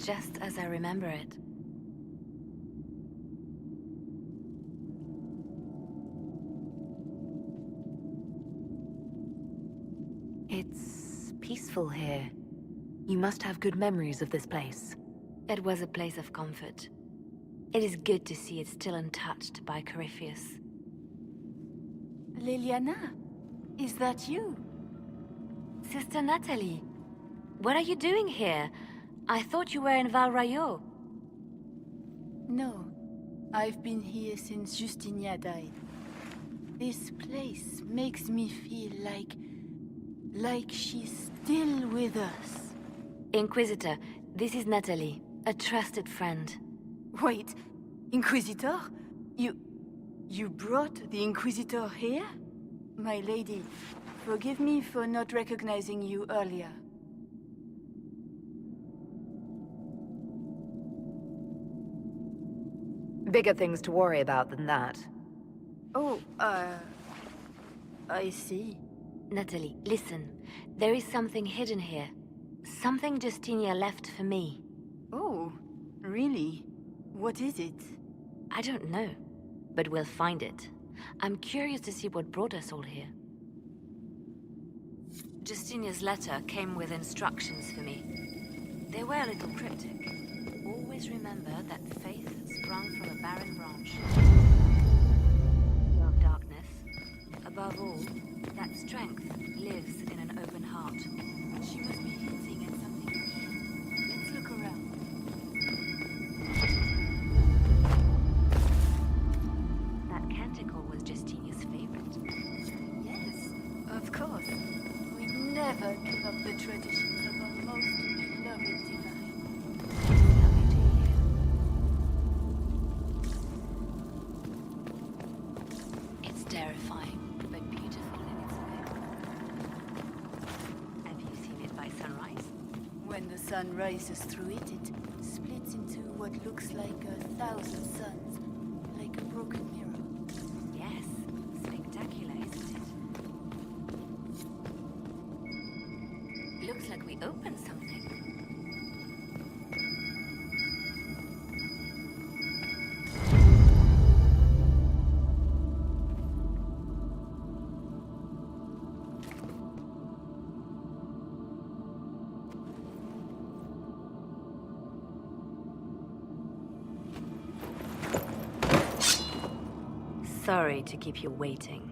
just as I remember it. It's peaceful here. You must have good memories of this place. It was a place of comfort. It is good to see it still untouched by Corypheus. Liliana, is that you? Sister Natalie, what are you doing here? I thought you were in Val Rayo. No, I've been here since Justinia died. This place makes me feel like she's still with us. Inquisitor, this is Natalie, a trusted friend. Wait, Inquisitor? You brought the Inquisitor here? My lady, forgive me for not recognizing you earlier. Bigger things to worry about than that. Oh, I see. Natalie, listen. There is something hidden here. Something Justinia left for me. Oh, really? What is it? I don't know, but we'll find it. I'm curious to see what brought us all here. Justinia's letter came with instructions for me. They were a little cryptic. Always remember that faith sprung from a barren branch. Love darkness. Above all, that strength lives in an open heart. She must be hinting at something here. Let's look around. That canticle was Justinia's favorite. Yes, of course. We never give up the traditions of our most beloved divine. Lovely to hear. It's terrifying, but beautiful in its way. Have you seen it by sunrise? When the sun rises through it, it splits into what looks like 1,000 suns, like a broken mirror. Yes, spectacular, isn't it? Looks like we opened something. Sorry to keep you waiting.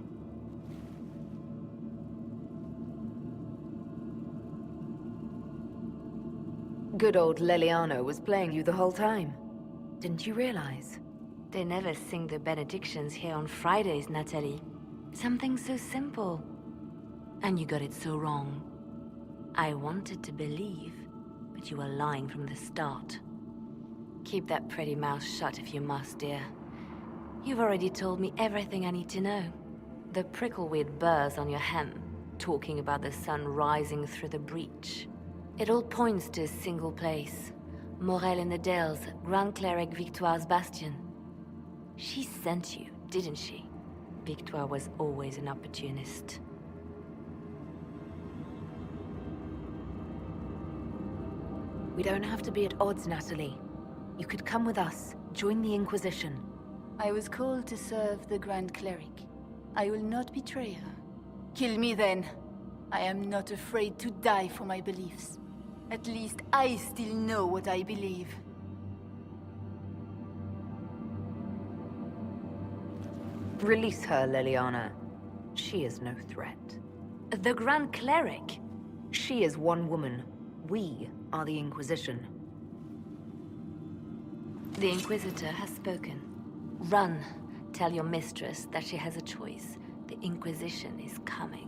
Good old Leliano was playing you the whole time. Didn't you realize? They never sing the benedictions here on Fridays, Natalie. Something so simple. And you got it so wrong. I wanted to believe, but you were lying from the start. Keep that pretty mouth shut if you must, dear. You've already told me everything I need to know. The prickleweed burrs on your hem, talking about the sun rising through the breach. It all points to a single place. Morel in the Dales, Grand Cleric Victoire's bastion. She sent you, didn't she? Victoire was always an opportunist. We don't have to be at odds, Natalie. You could come with us, join the Inquisition. I was called to serve the Grand Cleric. I will not betray her. Kill me then. I am not afraid to die for my beliefs. At least I still know what I believe. Release her, Leliana. She is no threat. The Grand Cleric? She is one woman. We are the Inquisition. The Inquisitor has spoken. Run. Tell your mistress that she has a choice. The Inquisition is coming.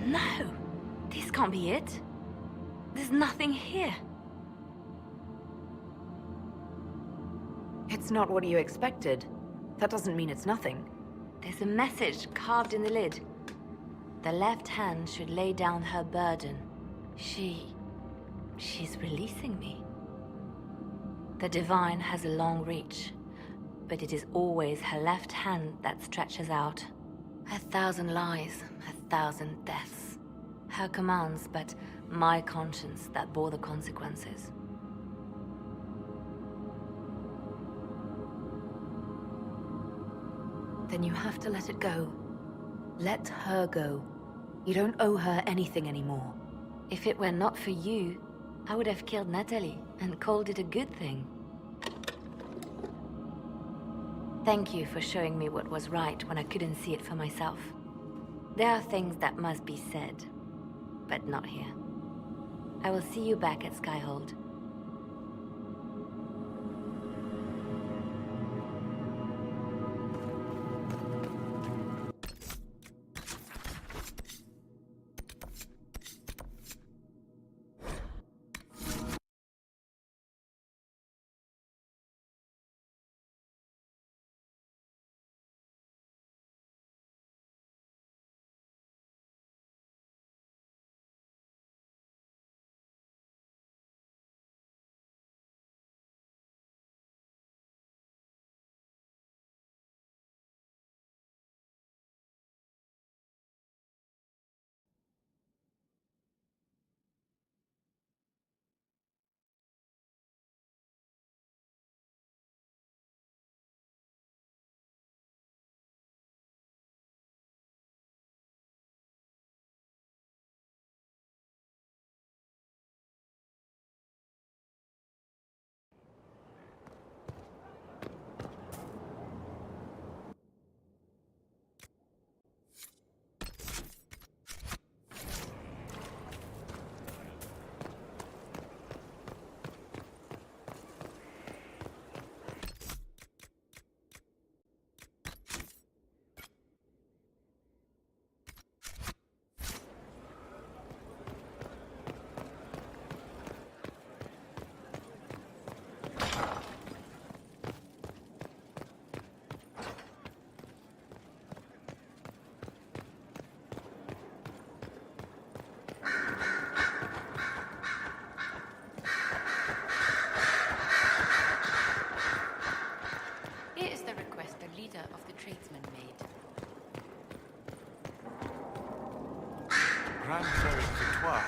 No! This can't be it. There's nothing here. It's not what you expected. That doesn't mean it's nothing. There's a message carved in the lid. The left hand should lay down her burden. She's releasing me. The divine has a long reach. but it is always her left hand that stretches out. 1,000 lies, 1,000 deaths. Her commands, but my conscience that bore the consequences. Then you have to let it go. Let her go. You don't owe her anything anymore. If it were not for you, I would have killed Natalie and called it a good thing. Thank you for showing me what was right when I couldn't see it for myself. There are things that must be said, but not here. I will see you back at Skyhold.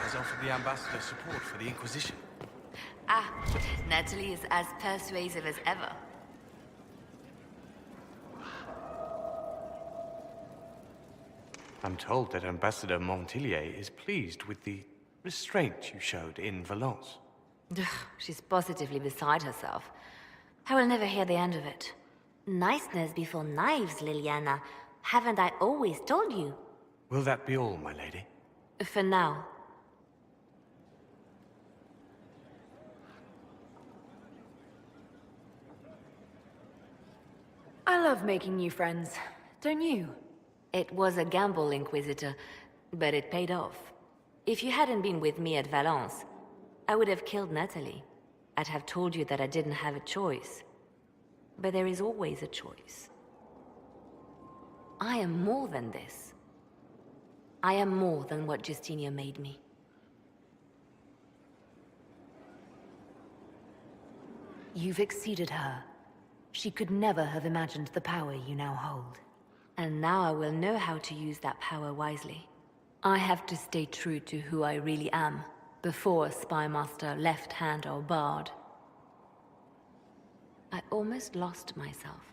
Has offered the ambassador support for the Inquisition. Ah, Natalie is as persuasive as ever. I'm told that Ambassador Montilier is pleased with the restraint you showed in Valence. She's positively beside herself. I will never hear the end of it. Niceness before knives, Liliana. Haven't I always told you? Will that be all, my lady? For now. I love making new friends, don't you? It was a gamble, Inquisitor, but it paid off. If you hadn't been with me at Valence, I would have killed Natalie. I'd have told you that I didn't have a choice. But there is always a choice. I am more than this. I am more than what Justinia made me. You've exceeded her. She could never have imagined the power you now hold. And now I will know how to use that power wisely. I have to stay true to who I really am, before a spymaster, left hand or bard. I almost lost myself.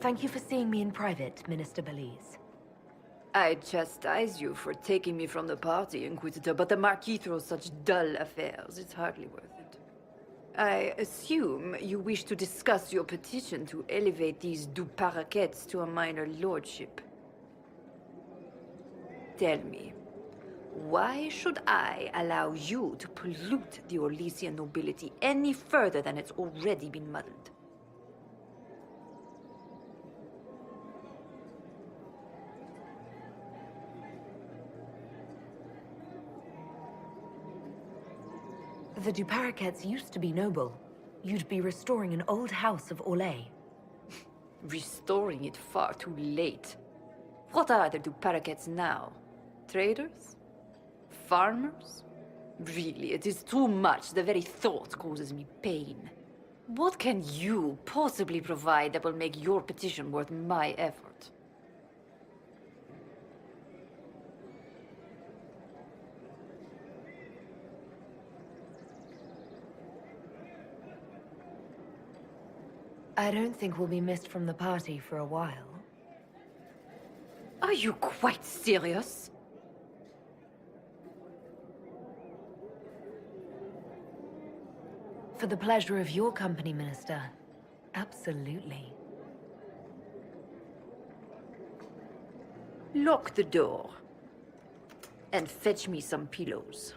Thank you for seeing me in private, Minister Belize. I chastise you for taking me from the party, Inquisitor, but the Marquis throws such dull affairs. It's hardly worth it. I assume you wish to discuss your petition to elevate these du paraquets to a minor lordship. Tell me, why should I allow you to pollute the Orlesian nobility any further than it's already been muddled? The Duparakets used to be noble. You'd be restoring an old house of Orlais. Restoring it far too late. What are the Duparakets now? Traders? Farmers? Really, it is too much. The very thought causes me pain. What can you possibly provide that will make your petition worth my effort? I don't think we'll be missed from the party for a while. Are you quite serious? For the pleasure of your company, Minister. Absolutely. Lock the door. And fetch me some pillows.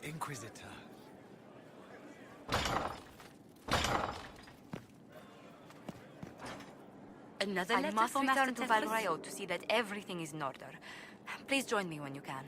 Inquisitor. Another I letter must for return Master to Tedasa? Valrayo to see that everything is in order. Please join me when you can.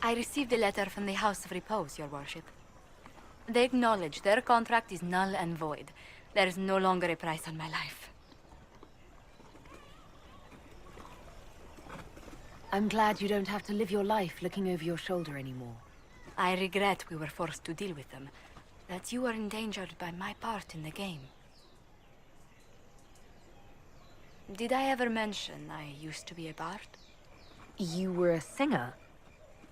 I received a letter from the House of Repose, Your Worship. They acknowledge their contract is null and void. There is no longer a price on my life. I'm glad you don't have to live your life looking over your shoulder anymore. I regret we were forced to deal with them, that you were endangered by my part in the game. Did I ever mention I used to be a bard? You were a singer?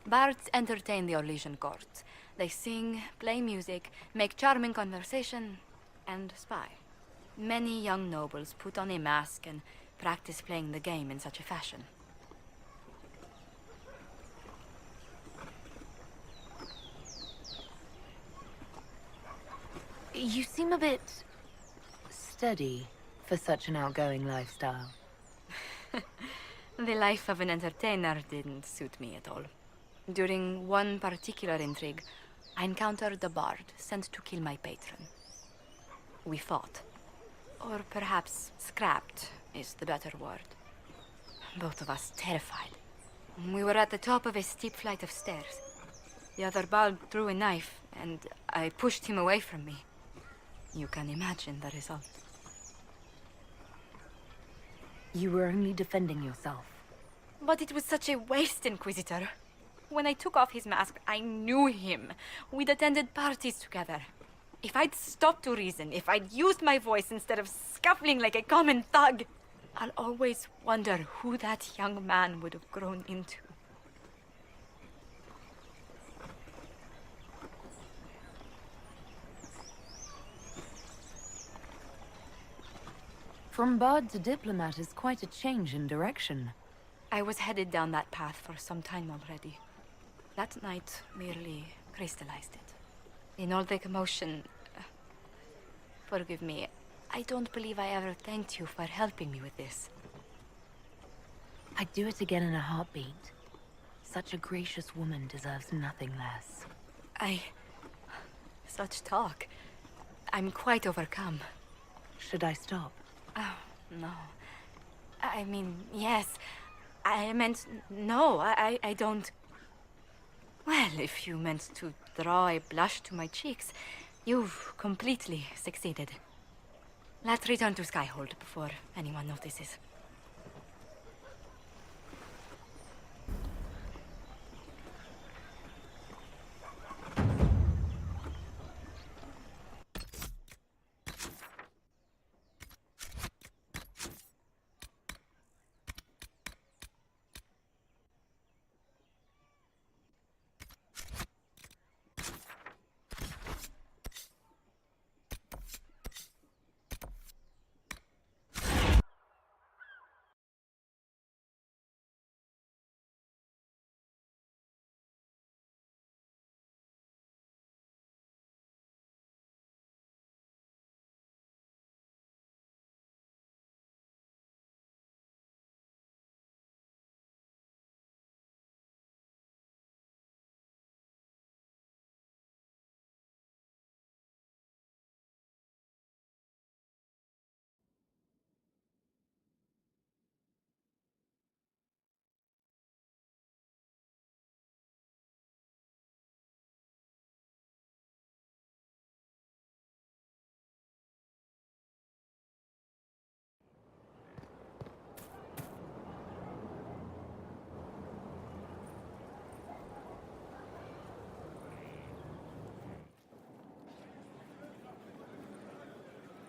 Bards entertain the Orlesian court. They sing, play music, make charming conversation, and spy. Many young nobles put on a mask and practice playing the game in such a fashion. You seem a bit... steady for such an outgoing lifestyle. The life of an entertainer didn't suit me at all. During one particular intrigue, I encountered a bard sent to kill my patron. We fought. Or perhaps scrapped is the better word. Both of us terrified. We were at the top of a steep flight of stairs. The other bard drew a knife, and I pushed him away from me. You can imagine the result. You were only defending yourself. But it was such a waste, Inquisitor. When I took off his mask, I knew him. We'd attended parties together. If I'd stopped to reason, if I'd used my voice instead of scuffling like a common thug, I'll always wonder who that young man would have grown into. From bard to diplomat is quite a change in direction. I was headed down that path for some time already. That night merely crystallized it. In all the commotion... forgive me, I don't believe I ever thanked you for helping me with this. I'd do it again in a heartbeat. Such a gracious woman deserves nothing less. Such talk. I'm quite overcome. Should I stop? Oh, no. I mean, yes. I meant no, I don't... Well, if you meant to draw a blush to my cheeks, you've completely succeeded. Let's return to Skyhold before anyone notices.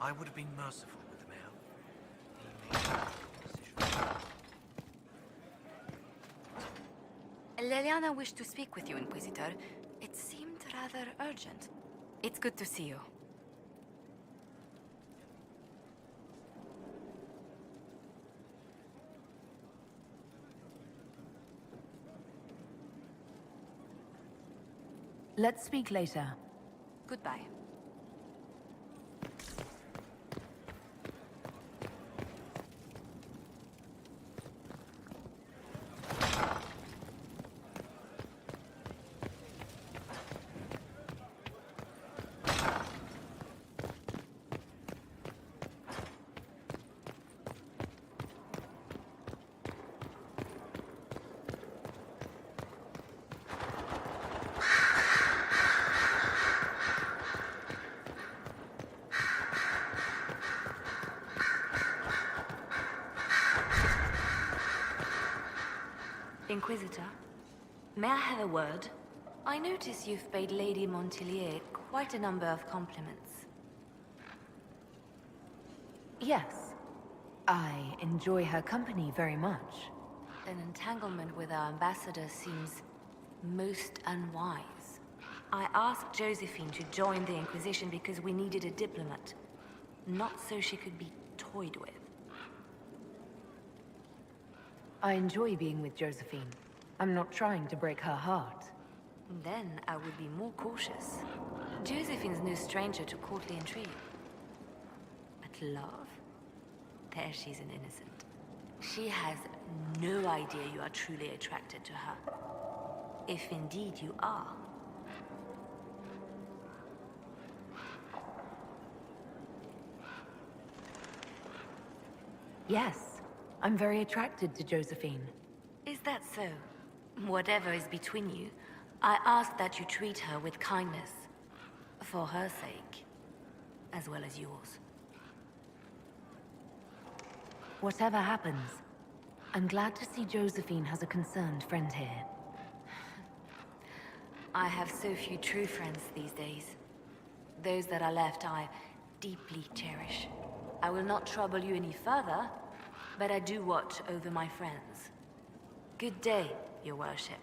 I would have been merciful with the mayor. He made a decision. Leliana wished to speak with you, Inquisitor. It seemed rather urgent. It's good to see you. Let's speak later. Goodbye. Inquisitor, may I have a word? I notice you've paid Lady Montilyet quite a number of compliments. Yes. I enjoy her company very much. An entanglement with our ambassador seems most unwise. I asked Josephine to join the Inquisition because we needed a diplomat, not so she could be toyed with. I enjoy being with Josephine. I'm not trying to break her heart. Then I would be more cautious. Josephine's no stranger to courtly intrigue. But love? There she's an innocent. She has no idea you are truly attracted to her. If indeed you are. Yes, I'm very attracted to Josephine. Is that so? Whatever is between you, I ask that you treat her with kindness. For her sake, as well as yours. Whatever happens, I'm glad to see Josephine has a concerned friend here. I have so few true friends these days. Those that are left I deeply cherish. I will not trouble you any further, but I do watch over my friends. Good day, your worship.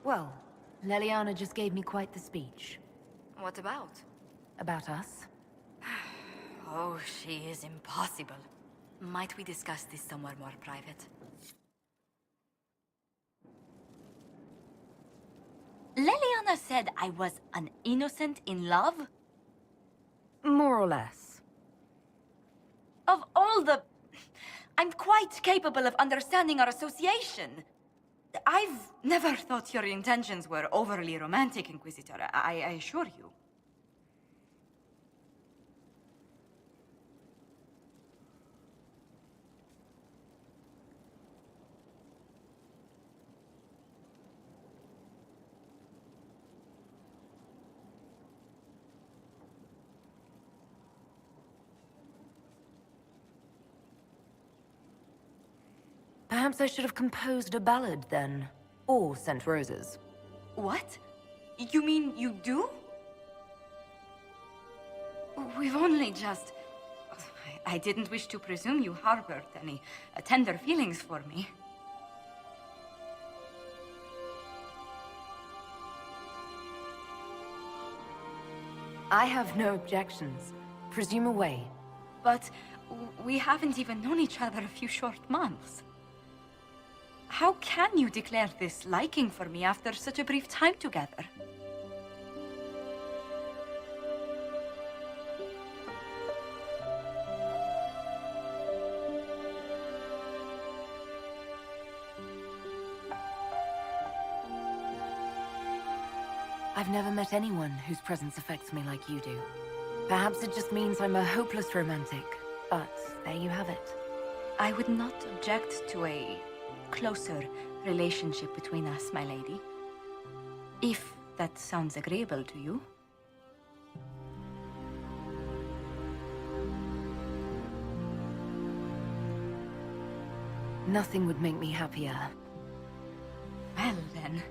Well, Leliana just gave me quite the speech. What about? About us. Oh, she is impossible. Might we discuss this somewhere more private? Leliana said I was an innocent in love? More or less. Of all the... I'm quite capable of understanding our association. I've never thought your intentions were overly romantic, Inquisitor. I assure you. Perhaps I should have composed a ballad then. Or sent roses. What? You mean you do? We've only just... I didn't wish to presume you harbored any tender feelings for me. I have no objections. Presume away. But we haven't even known each other a few short months. How can you declare this liking for me after such a brief time together? I've never met anyone whose presence affects me like you do. Perhaps it just means I'm a hopeless romantic, but there you have it. I would not object to a closer relationship between us, my lady. If that sounds agreeable to you. Nothing would make me happier. Well, then.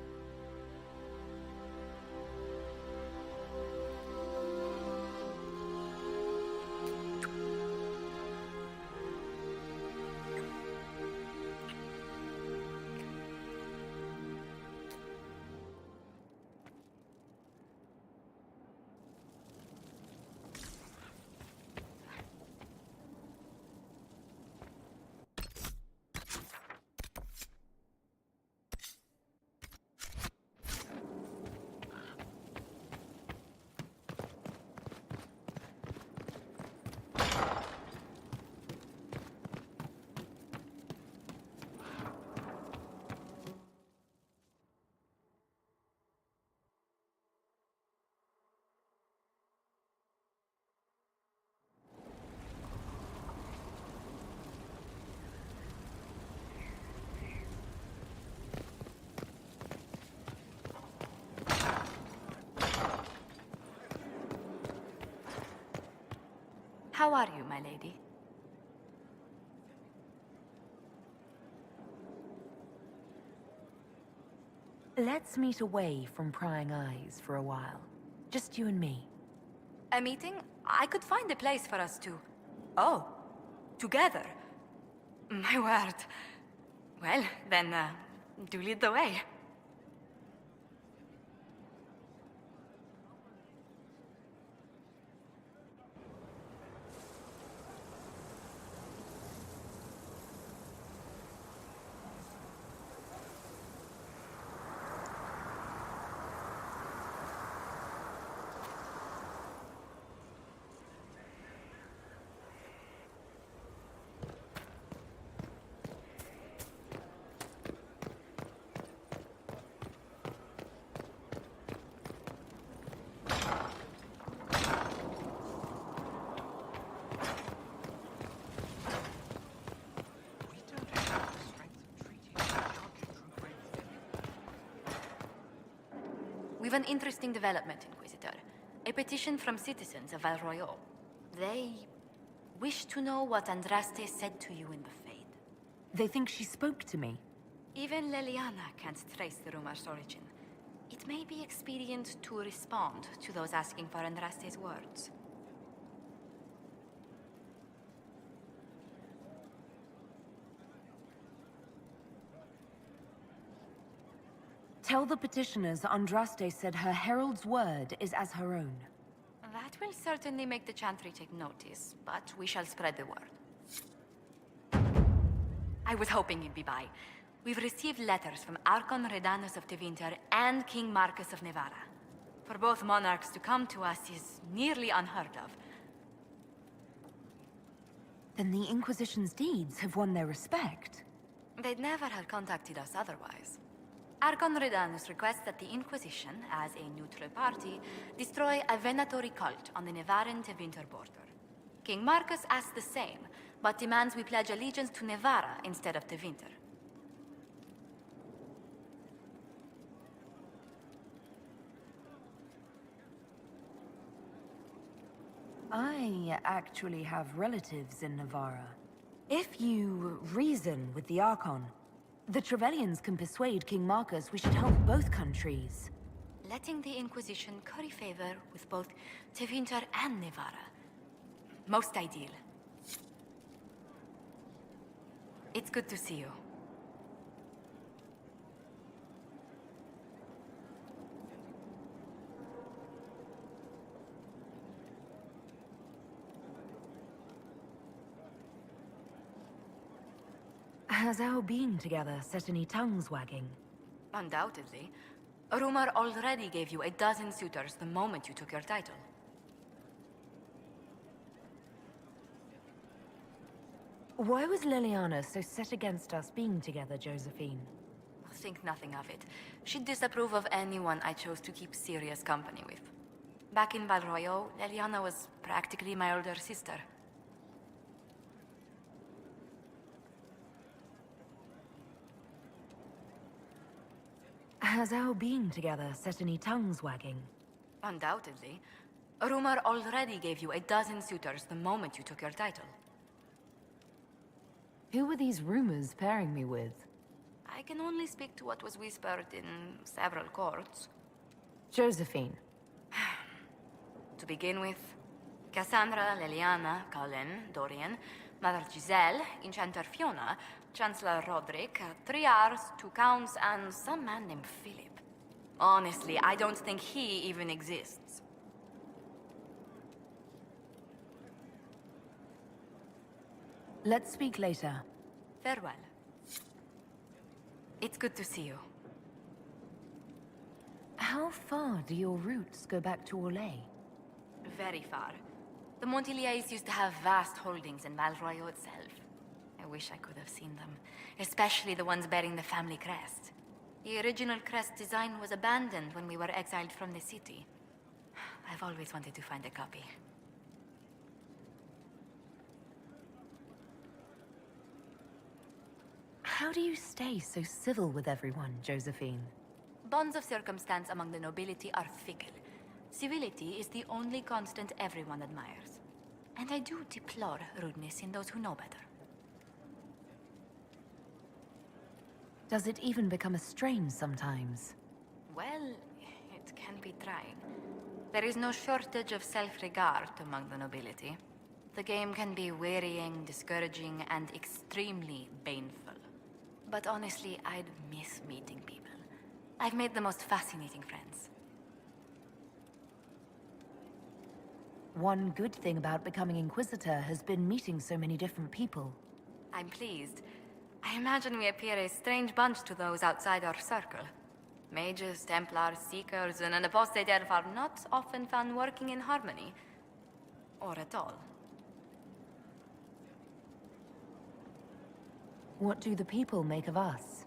How are you, my lady? Let's meet away from prying eyes for a while. Just you and me. A meeting? I could find a place for us to... Oh, together? My word. Well, then, do lead the way. We've an interesting development, Inquisitor. A petition from citizens of Valroyo. They wish to know what Andraste said to you in the Fade. They think she spoke to me. Even Leliana can't trace the rumor's origin. It may be expedient to respond to those asking for Andraste's words. Tell the petitioners Andraste said her herald's word is as her own. That will certainly make the Chantry take notice, but we shall spread the word. I was hoping you'd be by. We've received letters from Archon Redanus of Tevinter and King Marcus of Nevada. For both monarchs to come to us is nearly unheard of. Then the Inquisition's deeds have won their respect. They'd never have contacted us otherwise. Archon Redanus requests that the Inquisition, as a neutral party, destroy a venatory cult on the Nevaran-Tevinter border. King Marcus asks the same, but demands we pledge allegiance to Nevara instead of Tevinter. I actually have relatives in Navarra. If you reason with the Archon, the Trevellians can persuade King Marcus we should help both countries. Letting the Inquisition curry favor with both Tevinter and Nevara. Most ideal. It's good to see you. Has our being together set any tongues wagging? Undoubtedly. A rumor already gave you a dozen suitors the moment you took your title. Why was Leliana so set against us being together, Josephine? Think nothing of it. She'd disapprove of anyone I chose to keep serious company with. Back in Valroyo, Leliana was practically my older sister. Has our being together set any tongues wagging? Undoubtedly. A rumor already gave you a dozen suitors the moment you took your title. Who were these rumors pairing me with? I can only speak to what was whispered in several courts. Josephine. To begin with, Cassandra, Leliana, Colin, Dorian, Mother Giselle, Enchanter Fiona, Chancellor Roderick, 3 Rs, 2 Counts, and some man named Philip. Honestly, I don't think he even exists. Let's speak later. Farewell. It's good to see you. How far do your roots go back to Orlais? Very far. The Montiliers used to have vast holdings in Valroyo itself. I wish I could have seen them, especially the ones bearing the family crest. The original crest design was abandoned when we were exiled from the city. I've always wanted to find a copy. How do you stay so civil with everyone, Josephine? Bonds of circumstance among the nobility are fickle. Civility is the only constant everyone admires. And I do deplore rudeness in those who know better. Does it even become a strain sometimes? Well, it can be trying. There is no shortage of self-regard among the nobility. The game can be wearying, discouraging, and extremely baneful. But honestly, I'd miss meeting people. I've made the most fascinating friends. One good thing about becoming Inquisitor has been meeting so many different people. I'm pleased. I imagine we appear a strange bunch to those outside our circle. Mages, Templars, Seekers, and an apostate elf are not often found working in harmony. Or at all. What do the people make of us?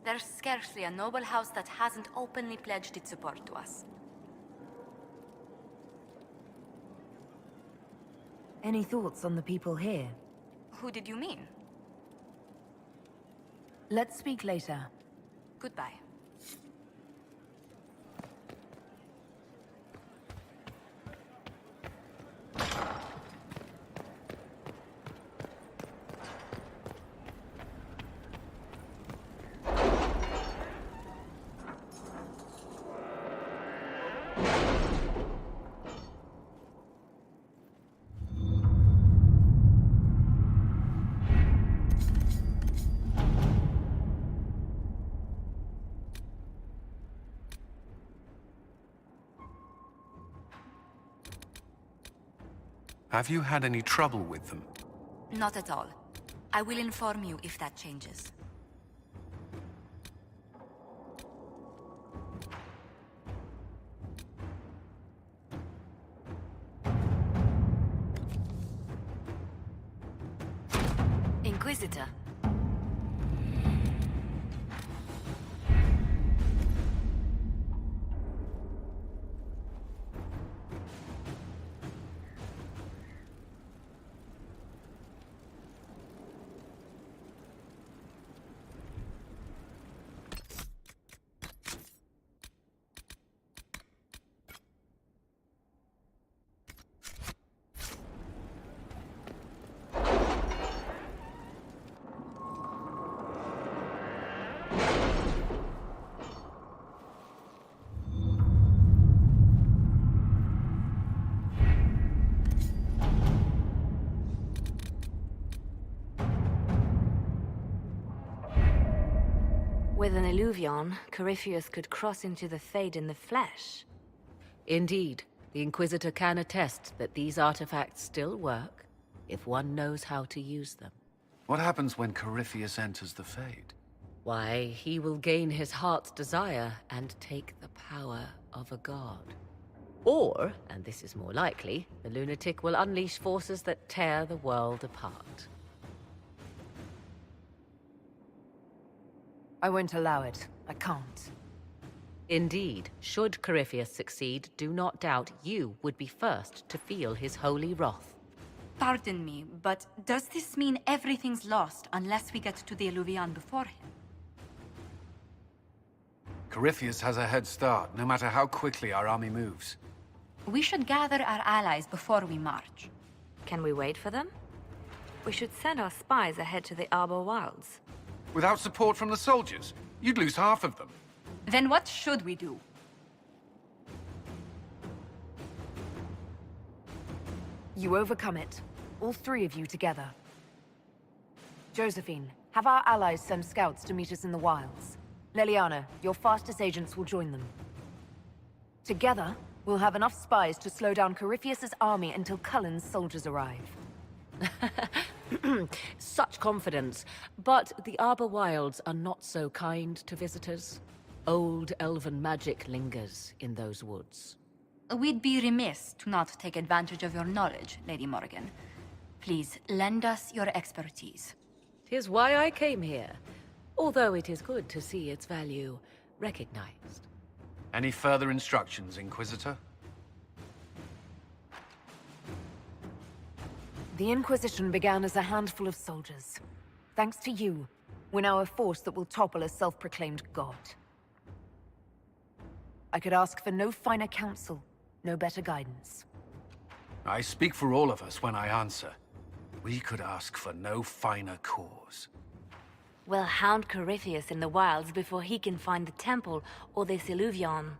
There's scarcely a noble house that hasn't openly pledged its support to us. Any thoughts on the people here? Who did you mean? Let's speak later. Goodbye. Have you had any trouble with them? Not at all. I will inform you if that changes. Inquisitor. With an illuvion, Corypheus could cross into the Fade in the flesh. Indeed, the Inquisitor can attest that these artifacts still work, if one knows how to use them. What happens when Corypheus enters the Fade? Why, he will gain his heart's desire and take the power of a god. Or, and this is more likely, the lunatic will unleash forces that tear the world apart. I won't allow it. I can't. Indeed, should Corypheus succeed, do not doubt you would be first to feel his holy wrath. Pardon me, but does this mean everything's lost unless we get to the Illuvian before him? Corypheus has a head start, no matter how quickly our army moves. We should gather our allies before we march. Can we wait for them? We should send our spies ahead to the Arbor Wilds. Without support from the soldiers, you'd lose half of them. Then what should we do? You overcome it. All three of you together. Josephine, have our allies send scouts to meet us in the wilds. Leliana, your fastest agents will join them. Together, we'll have enough spies to slow down Corypheus's army until Cullen's soldiers arrive. Such confidence, but the Arbor Wilds are not so kind to visitors. Old elven magic lingers in those woods. We'd be remiss to not take advantage of your knowledge, Lady Morgan. Please, lend us your expertise. 'Tis why I came here, although it is good to see its value recognized. Any further instructions, Inquisitor? The Inquisition began as a handful of soldiers. Thanks to you, we're now a force that will topple a self-proclaimed god. I could ask for no finer counsel, no better guidance. I speak for all of us when I answer. We could ask for no finer cause. We'll hound Corypheus in the wilds before he can find the temple or this illuvion.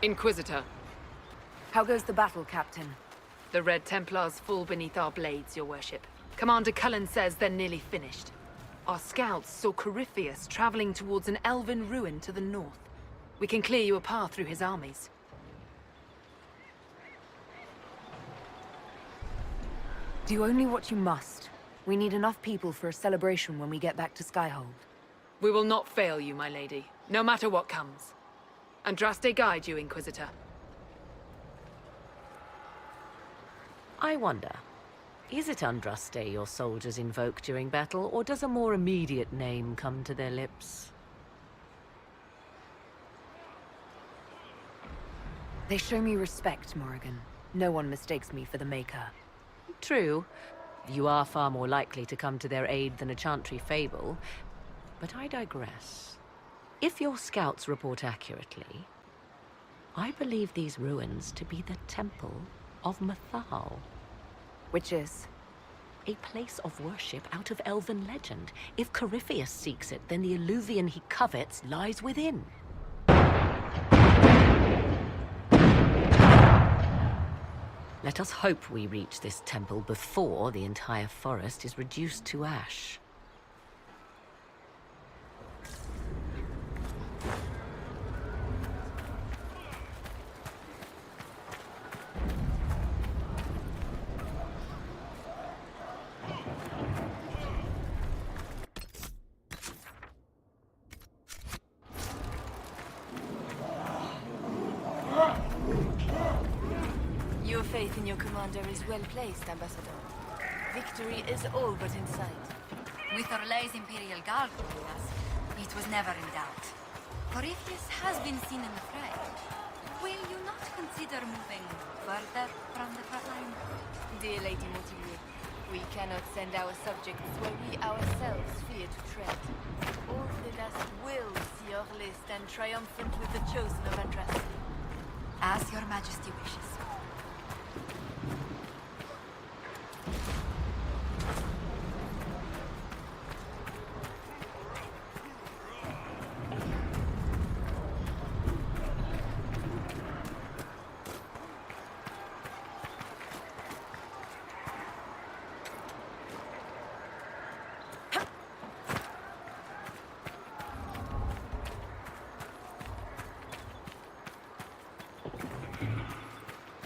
Inquisitor. How goes the battle, Captain? The Red Templars fall beneath our blades, your worship. Commander Cullen says they're nearly finished. Our scouts saw Corypheus traveling towards an elven ruin to the north. We can clear you a path through his armies. Do only what you must. We need enough people for a celebration when we get back to Skyhold. We will not fail you, my lady, no matter what comes. Andraste guide you, Inquisitor. I wonder, is it Andraste your soldiers invoke during battle, or does a more immediate name come to their lips? They show me respect, Morrigan. No one mistakes me for the Maker. True. You are far more likely to come to their aid than a chantry fable, but I digress. If your scouts report accurately, I believe these ruins to be the Temple of Mathal. Which is? A place of worship out of elven legend. If Corypheus seeks it, then the illuvion he covets lies within. Let us hope we reach this temple before the entire forest is reduced to ash. Faith in Your commander is well placed, Ambassador. Victory is all but in sight. With Orlay's Imperial Guard ruling us, it was never in doubt. Corypheus has been seen in the fray. Will you not consider moving further from the front line? Dear Lady Montier, we cannot send our subjects where we ourselves fear to tread. All Tedasa will see Orlais stand triumphant with the chosen of Andraste. As your majesty wishes.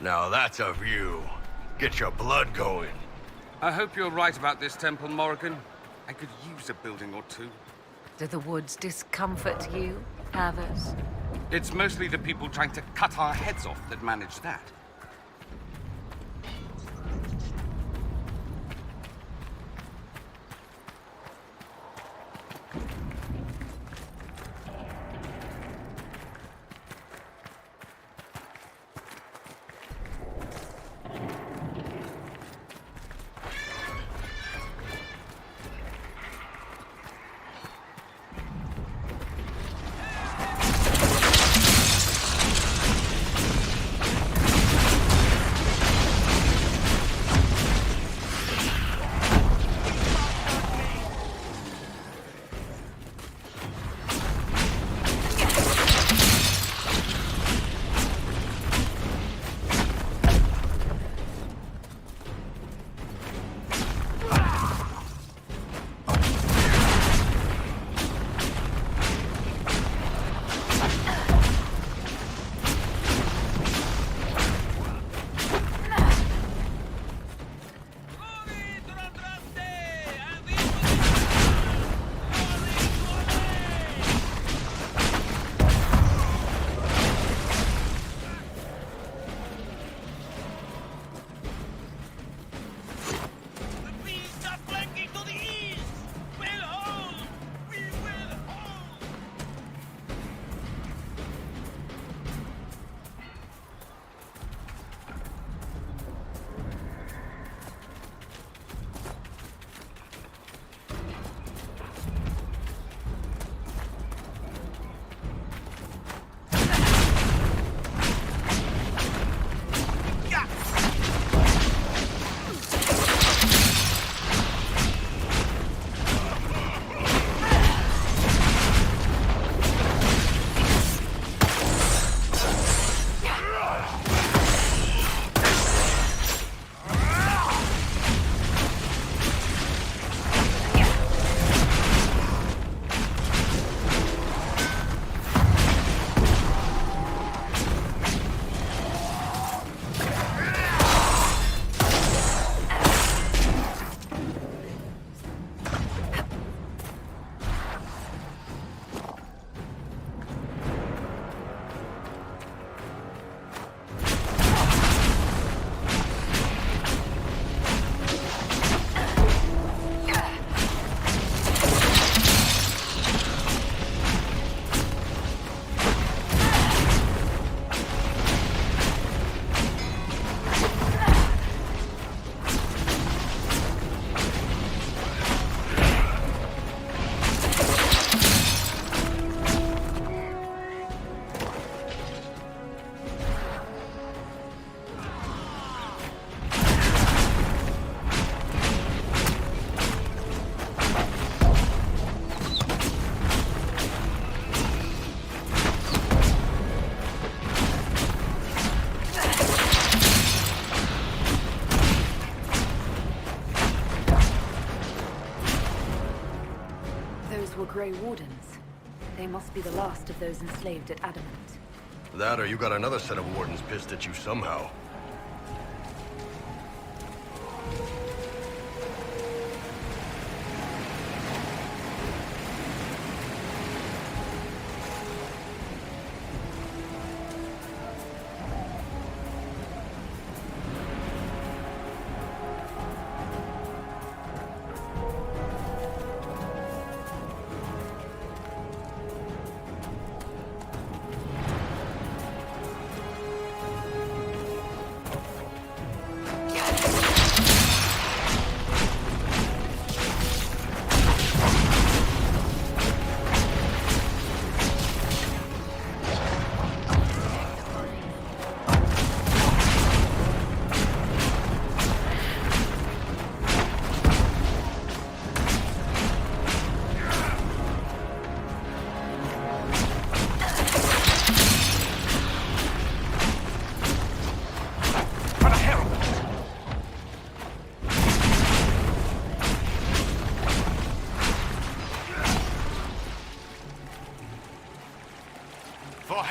Now that's a view. Get your blood going. I hope you're right about this temple, Morrigan. I could use a building or two. Do the woods discomfort you, Havers? It's mostly the people trying to cut our heads off that manage that. Grey Wardens. They must be the last of those enslaved at Adamant. That or you got another set of wardens pissed at you somehow.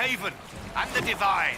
haven and the divine.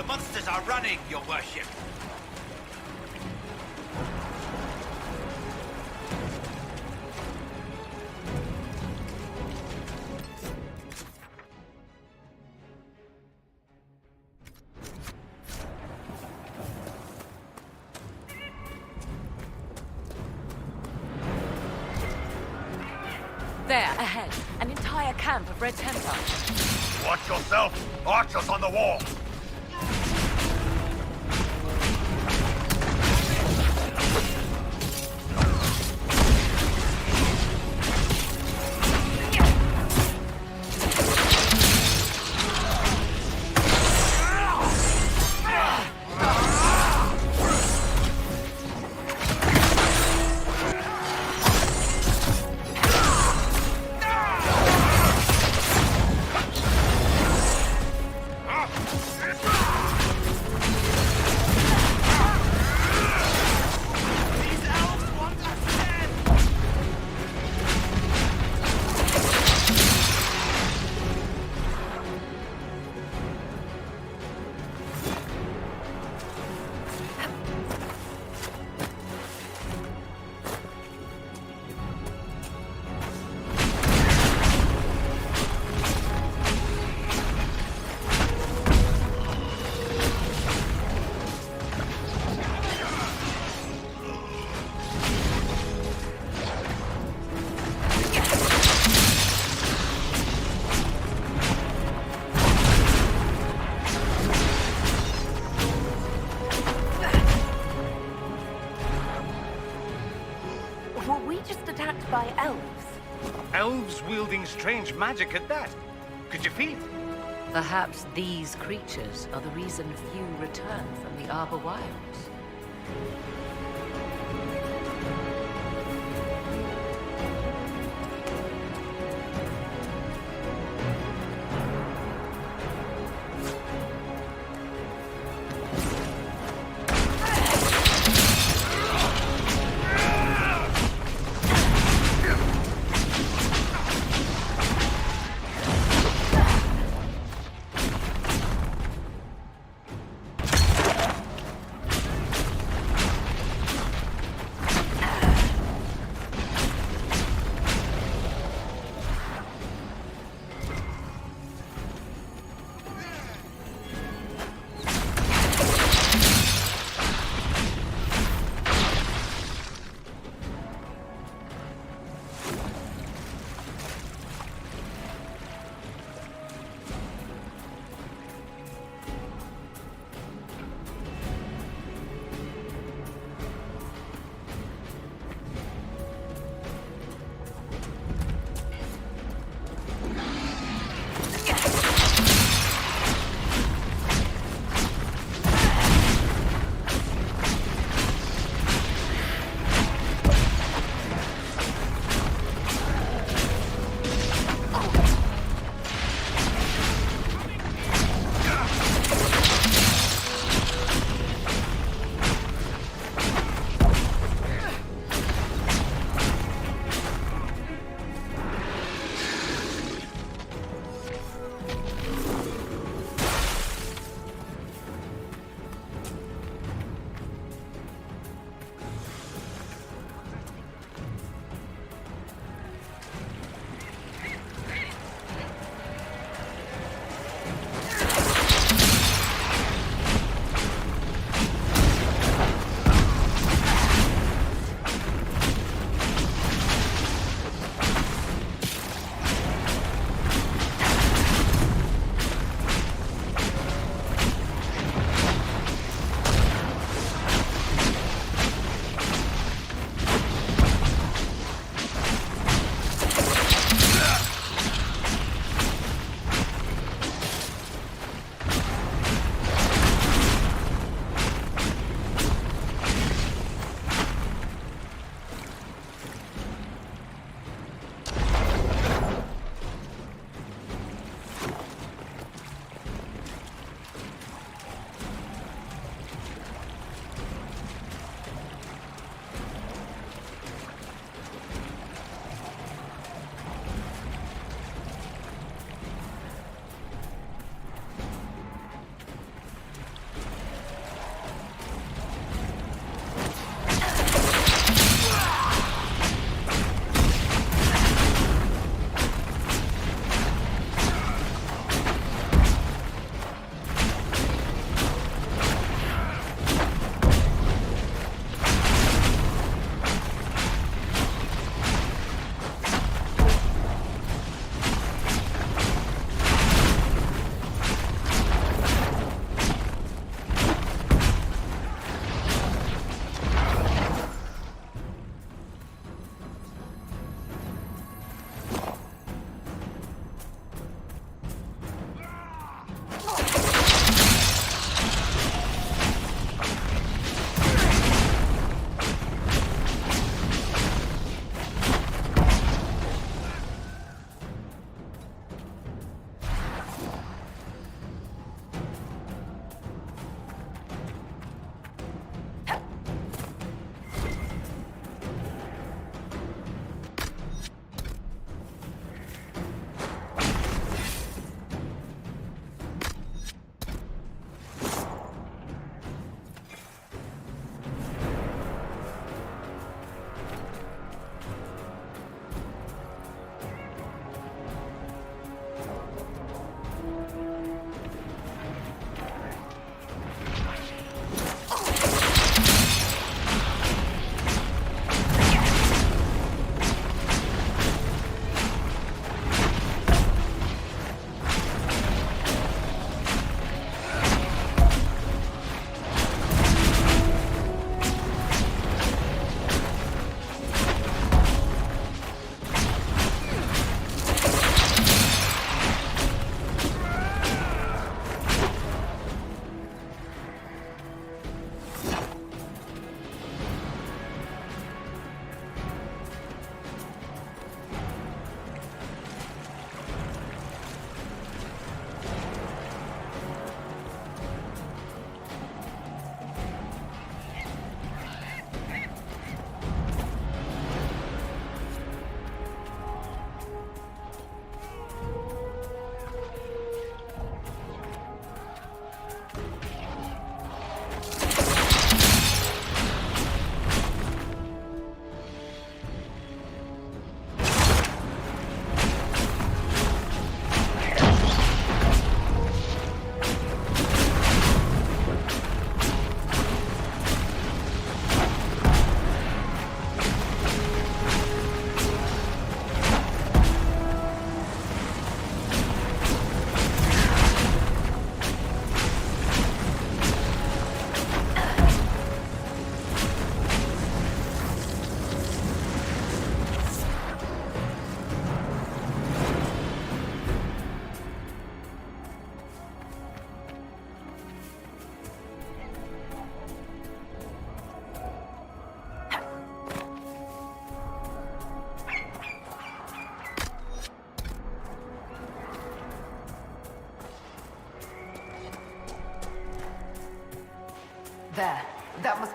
The monsters are running, your worship. There, ahead. An entire camp of Red Templars. Watch yourself! Archers on the wall! By elves. Elves wielding strange magic at that. Could you feel it? Perhaps these creatures are the reason few return from the Arbor Wilds.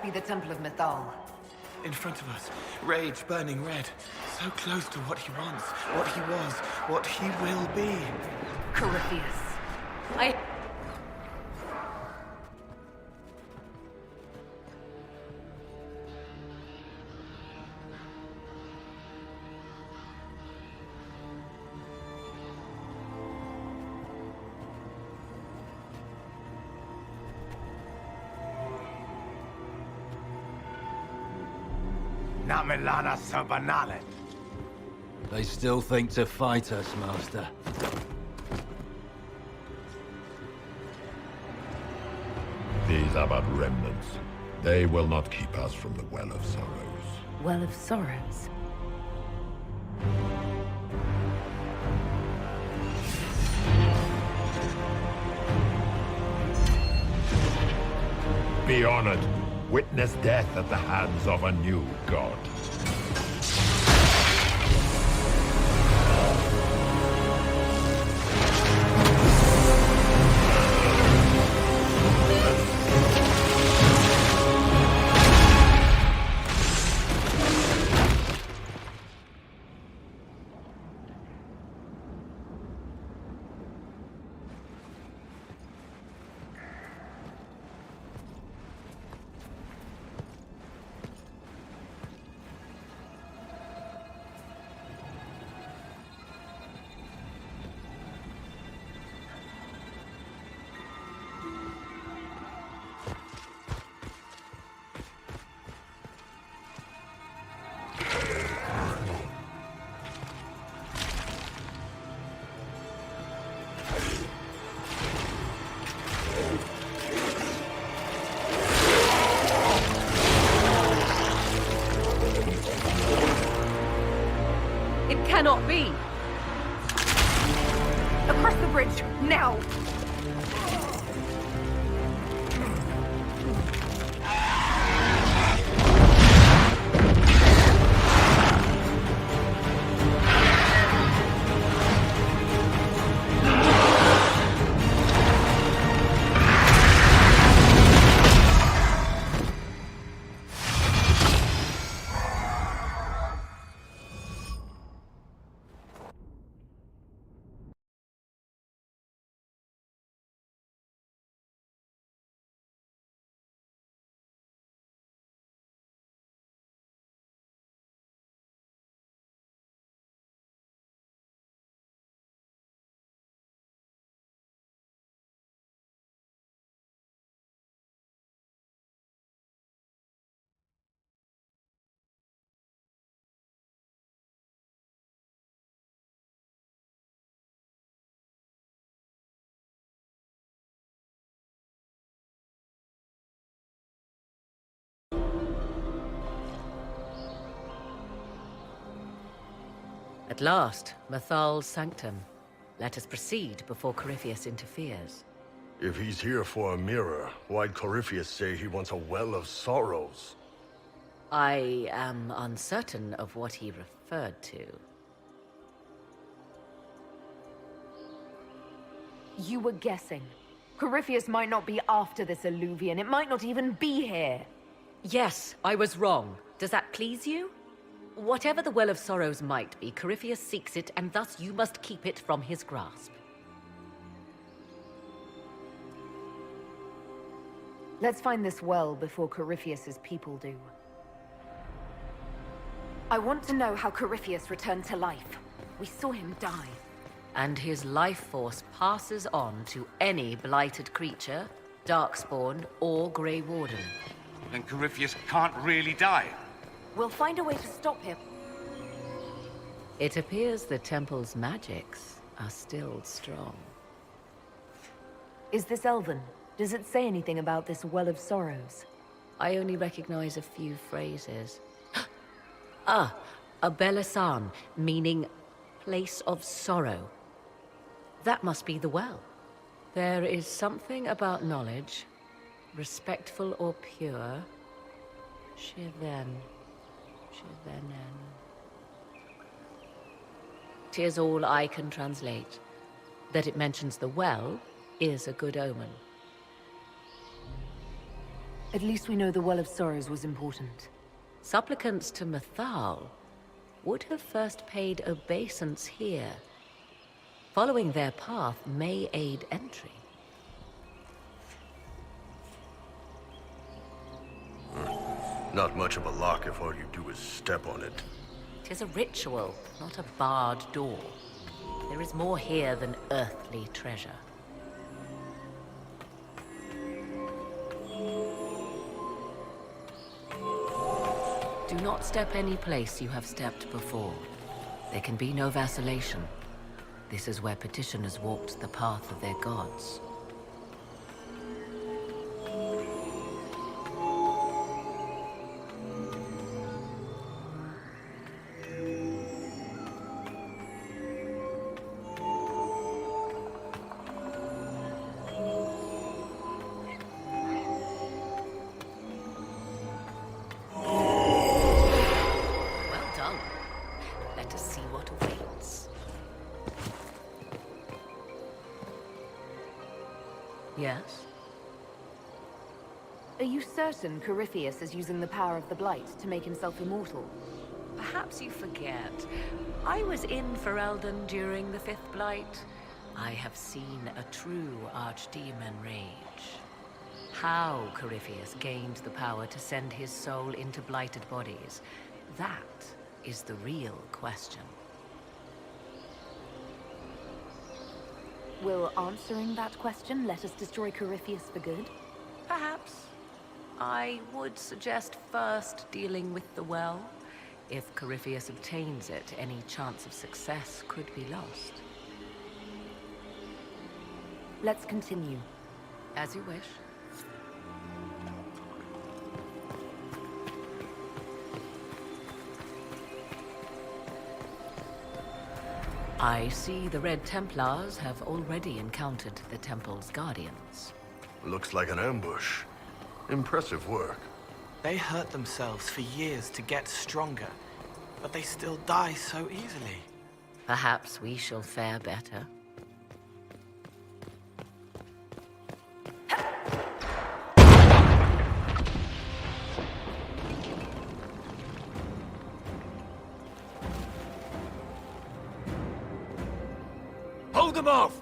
be the Temple of Mythal. In front of us, rage burning red. So close to what he wants, what he was, what he will be. Corypheus. Namelana Sabanale. They still think to fight us, Master. These are but remnants. They will not keep us from the Well of Sorrows. Well of Sorrows? Be honored. Witness death at the hands of a new god. Cannot be! Across the bridge, now! At last, Mythal's sanctum. Let us proceed before Corypheus interferes. If he's here for a mirror, why'd Corypheus say he wants a Well of Sorrows? I am uncertain of what he referred to. You were guessing. Corypheus might not be after this alluvion. It might not even be here. Yes, I was wrong. Does that please you? Whatever the Well of Sorrows might be, Corypheus seeks it, and thus you must keep it from his grasp. Let's find this well before Corypheus's people do. I want to know how Corypheus returned to life. We saw him die. And his life force passes on to any blighted creature, darkspawn, or Grey Warden. Then Corypheus can't really die. We'll find a way to stop him. It appears the temple's magics are still strong. Is this Elven? Does it say anything about this Well of Sorrows? I only recognize a few phrases. Ah, a Belasan, meaning place of sorrow. That must be the well. There is something about knowledge, respectful or pure. Shiven. Shivenen. 'Tis all I can translate. That it mentions the well is a good omen. At least we know the Well of Sorrows was important. Supplicants to Mythal would have first paid obeisance here. Following their path may aid entry. Not much of a lock if all you do is step on it. 'Tis a ritual, not a barred door. There is more here than earthly treasure. Do not step any place you have stepped before. There can be no vacillation. This is where petitioners walked the path of their gods. Yes? Are you certain Corypheus is using the power of the Blight to make himself immortal? Perhaps you forget. I was in Ferelden during the Fifth Blight. I have seen a true archdemon rage. How Corypheus gained the power to send his soul into blighted bodies, that is the real question. Will answering that question let us destroy Corypheus for good? Perhaps. I would suggest first dealing with the well. If Corypheus obtains it, any chance of success could be lost. Let's continue. As you wish. I see the Red Templars have already encountered the temple's guardians. Looks like an ambush. Impressive work. They hurt themselves for years to get stronger, but they still die so easily. Perhaps we shall fare better. Hold them off!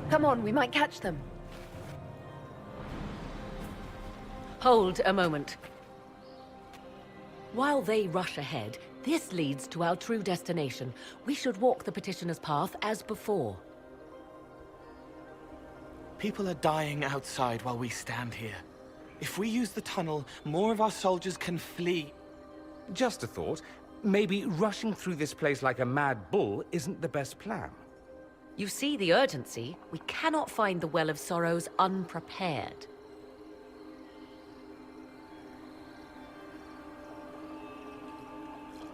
Come on, we might catch them. Hold a moment. While they rush ahead, this leads to our true destination. We should walk the petitioner's path as before. People are dying outside while we stand here. If we use the tunnel, more of our soldiers can flee. Just a thought. Maybe rushing through this place like a mad bull isn't the best plan. You see the urgency? We cannot find the Well of Sorrows unprepared.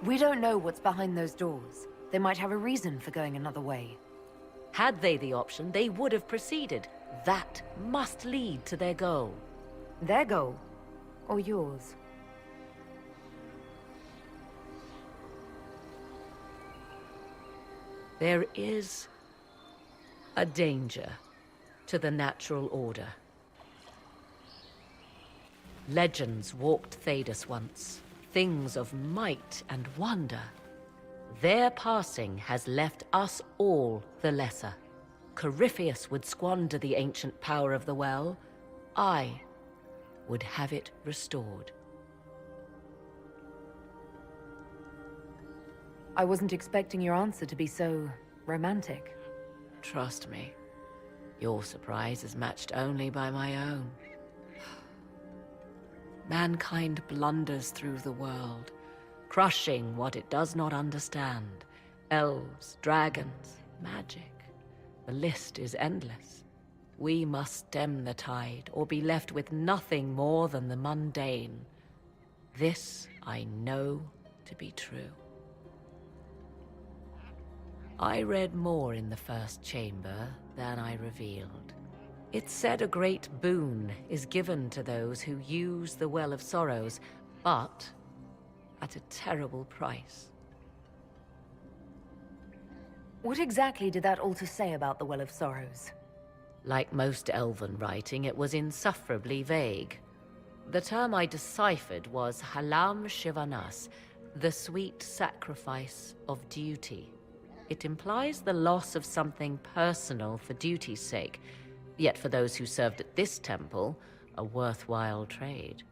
We don't know what's behind those doors. They might have a reason for going another way. Had they the option, they would have proceeded. That must lead to their goal. Their goal? Or yours? There is a danger to the natural order. Legends walked Tedasa once, things of might and wonder. Their passing has left us all the lesser. Corypheus would squander the ancient power of the well. I would have it restored. I wasn't expecting your answer to be so romantic. Trust me, your surprise is matched only by my own. Mankind blunders through the world, crushing what it does not understand. Elves, dragons, magic. The list is endless. We must stem the tide, or be left with nothing more than the mundane. This I know to be true. I read more in the first chamber than I revealed. It said a great boon is given to those who use the Well of Sorrows, but at a terrible price. What exactly did that altar say about the Well of Sorrows? Like most elven writing, it was insufferably vague. The term I deciphered was Halam Shivanas, the sweet sacrifice of duty. It implies the loss of something personal for duty's sake, yet for those who served at this temple, a worthwhile trade.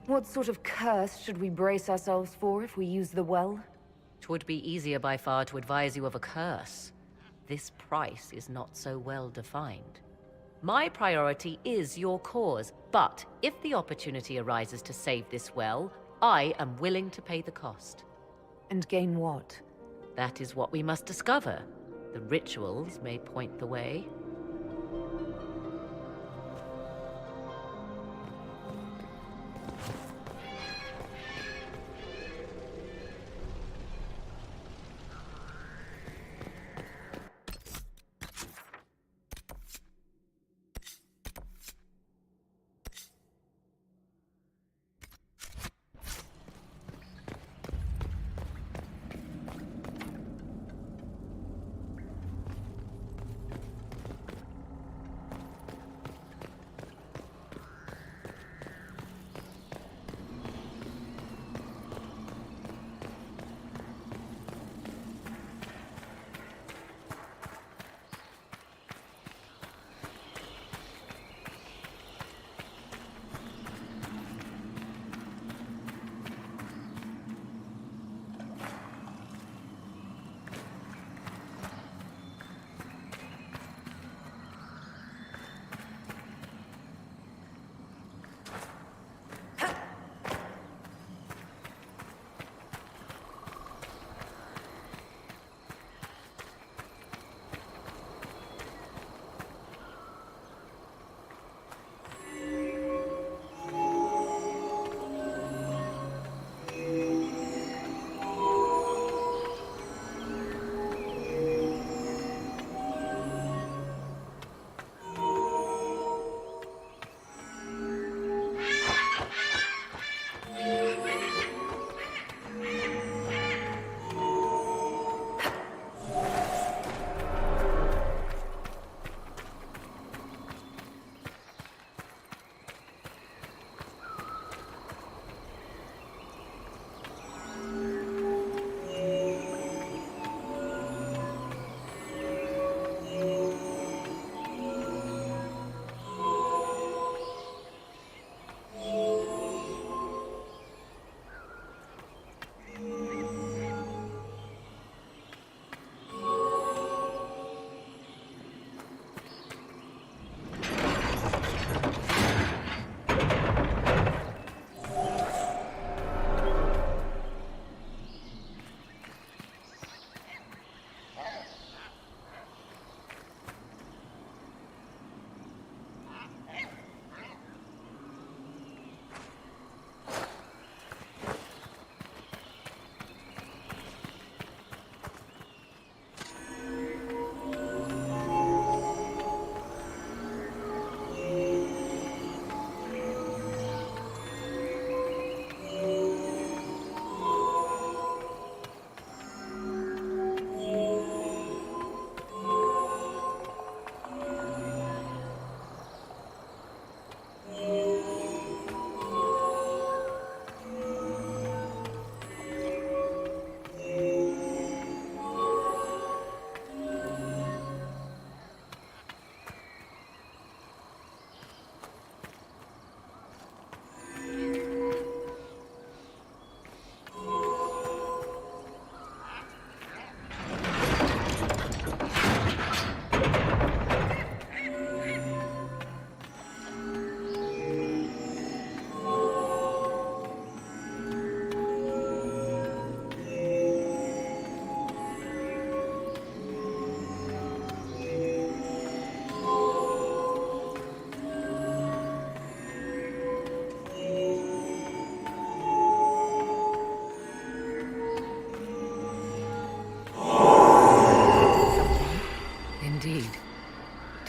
What sort of curse should we brace ourselves for if we use the well? 'Twould be easier by far to advise you of a curse. This price is not so well defined. My priority is your cause, but if the opportunity arises to save this well, I am willing to pay the cost. And gain what? That is what we must discover. The rituals may point the way.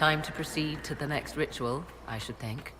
Time to proceed to the next ritual, I should think.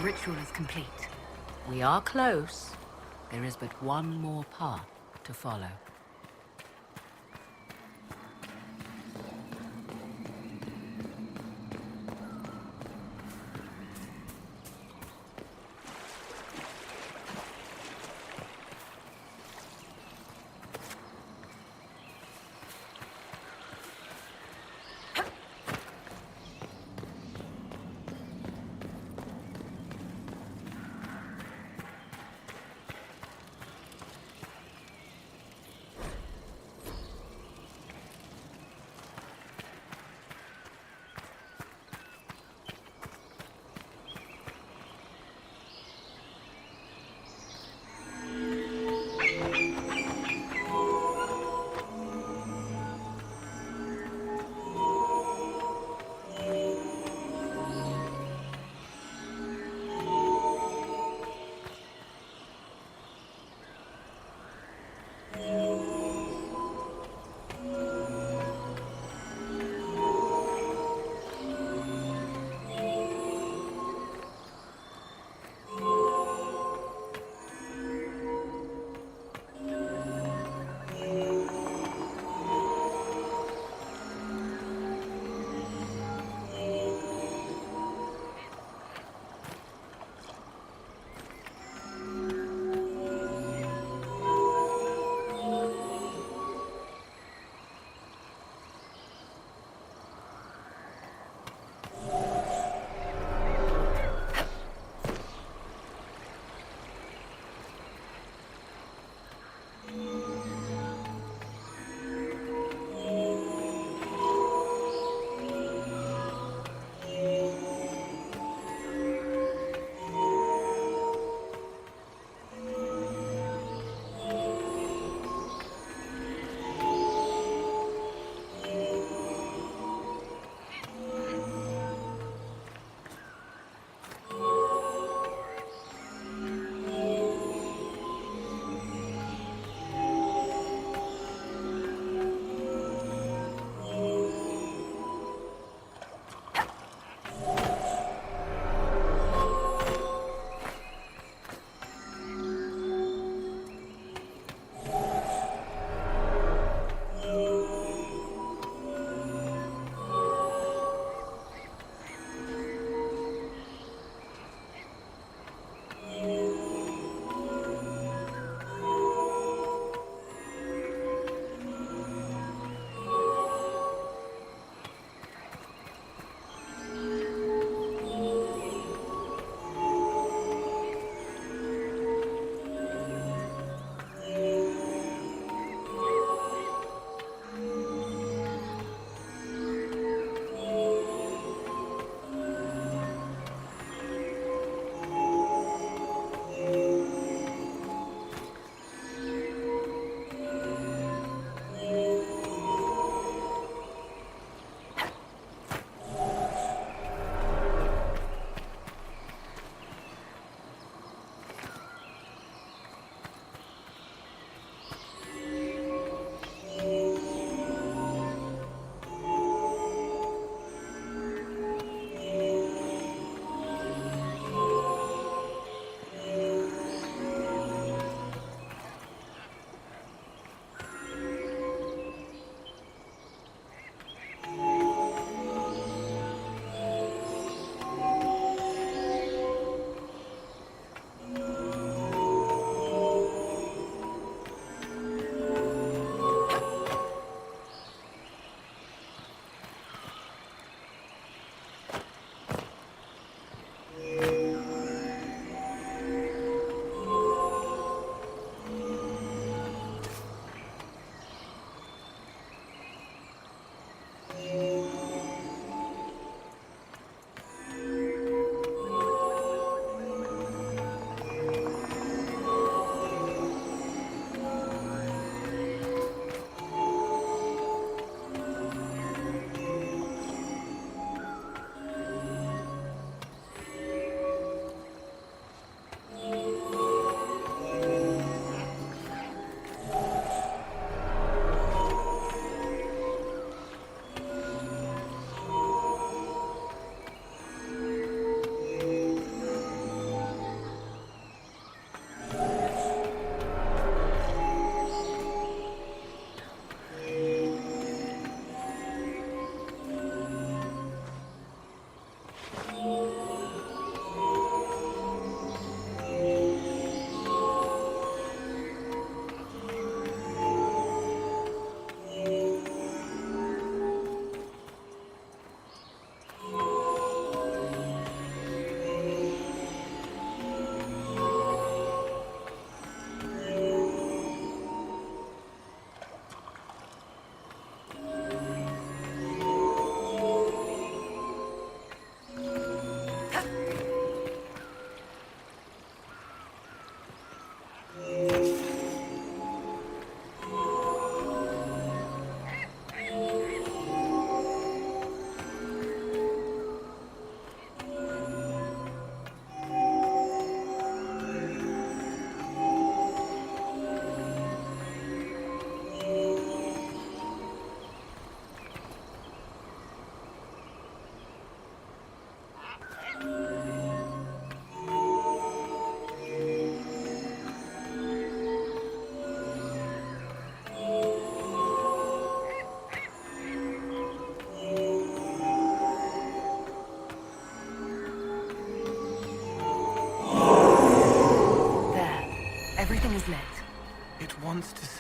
Ritual is complete. We are close. There is but one more path to follow.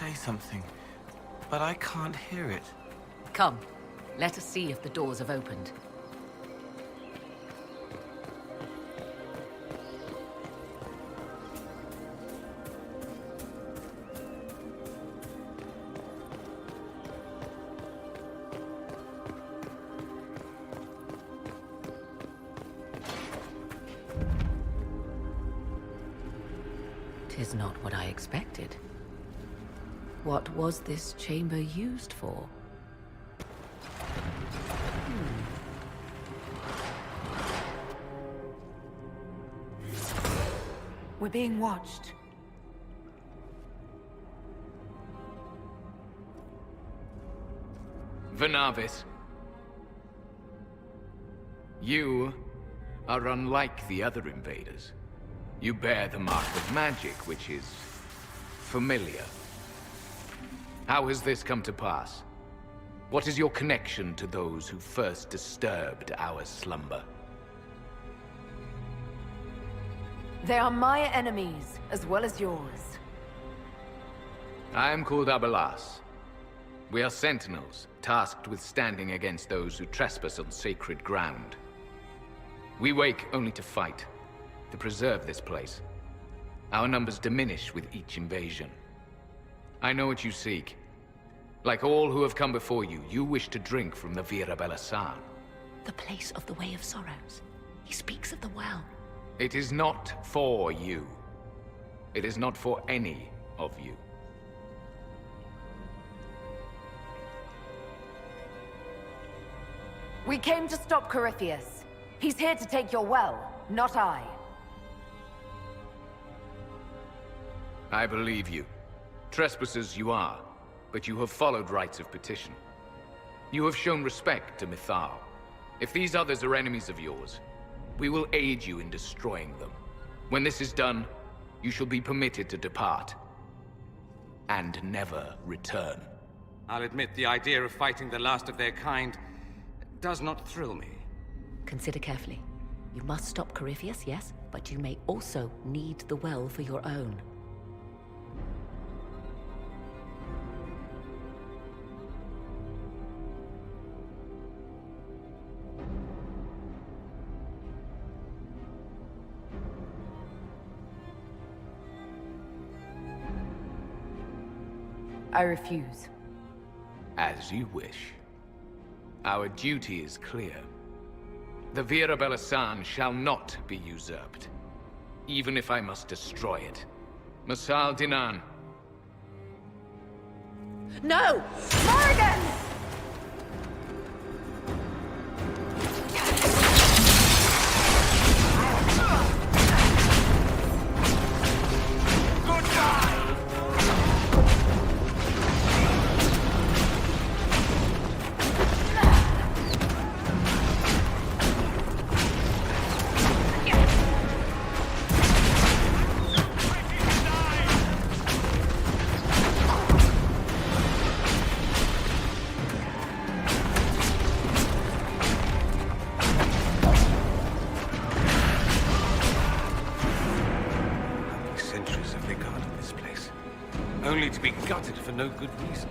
say something, but I can't hear it. Come, let us see if the doors have opened. Tis not what I expected. What was this chamber used for? We're being watched. Venavis. You are unlike the other invaders. You bear the mark of magic, which is familiar. How has this come to pass? What is your connection to those who first disturbed our slumber? They are my enemies, as well as yours. I am called Abelas. We are sentinels, tasked with standing against those who trespass on sacred ground. We wake only to fight, to preserve this place. Our numbers diminish with each invasion. I know what you seek. Like all who have come before you, you wish to drink from the Vira Belasan. The place of the Way of Sorrows. He speaks of the well. It is not for you. It is not for any of you. We came to stop Corypheus. He's here to take your well, not I. I believe you. Trespassers you are, but you have followed rites of petition. You have shown respect to Mythal. If these others are enemies of yours, we will aid you in destroying them. When this is done, you shall be permitted to depart. And never return. I'll admit the idea of fighting the last of their kind does not thrill me. Consider carefully. You must stop Corypheus, yes, but you may also need the well for your own. I refuse. As you wish. Our duty is clear. The Vira Belasan shall not be usurped, even if I must destroy it. Masal Dinan. No! Morrigan! Only to be gutted for no good reason.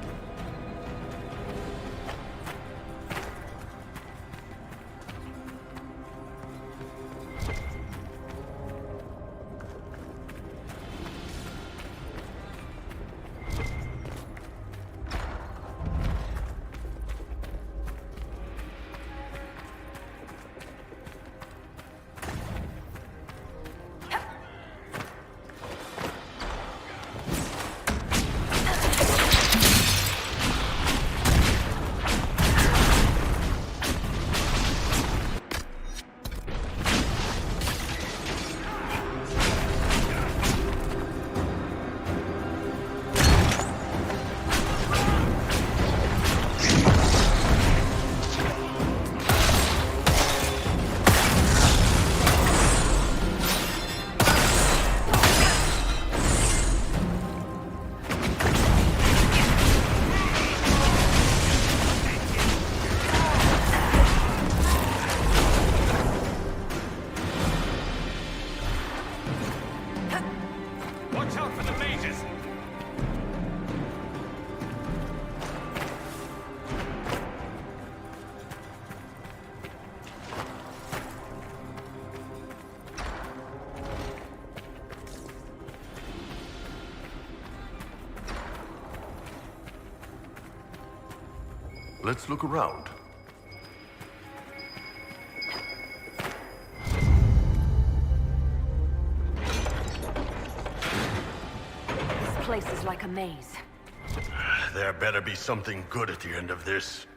let's look around. This place is like a maze. There better be something good at the end of this.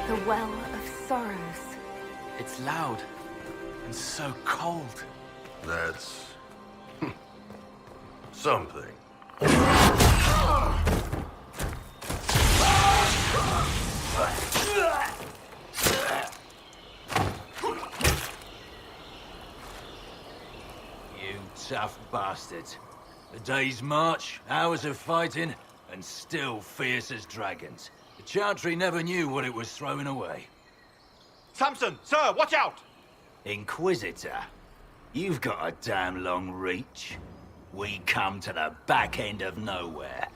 The Well of Sorrows. It's loud and so cold. That's... something. You tough bastards. A day's march, hours of fighting, and still fierce as dragons. The Chantry never knew what it was throwing away. Samson, sir, watch out! Inquisitor, you've got a damn long reach. We come to the back end of nowhere,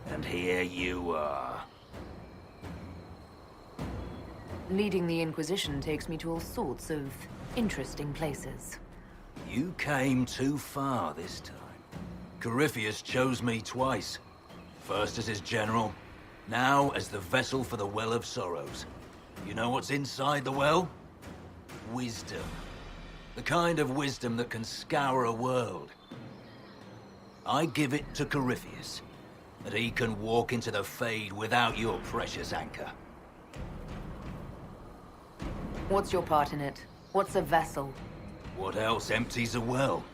and here you are. Leading the Inquisition takes me to all sorts of interesting places. You came too far this time. Corypheus chose me twice. First as his general, now as the vessel for the Well of Sorrows. You know what's inside the well? Wisdom. The kind of wisdom that can scour a world. I give it to Corypheus, that he can walk into the Fade without your precious anchor. What's your part in it? What's a vessel? What else empties a well?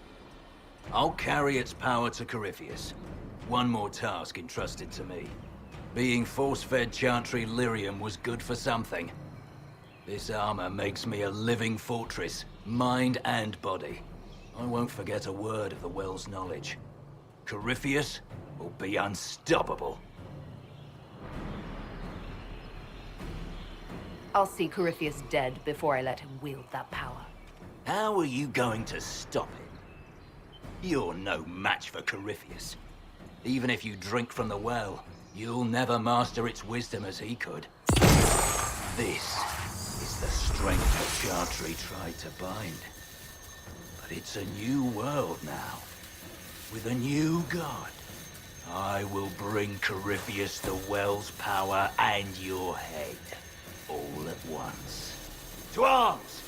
I'll carry its power to Corypheus. One more task entrusted to me. Being force-fed Chantry lyrium was good for something. This armor makes me a living fortress, mind and body. I won't forget a word of the well's knowledge. Corypheus will be unstoppable. I'll see Corypheus dead before I let him wield that power. How are you going to stop it? You're no match for Corypheus. Even if you drink from the well, you'll never master its wisdom as he could. This is the strength that Chartry tried to bind. But it's a new world now, with a new god. I will bring Corypheus the Well's power and your head, all at once. To arms!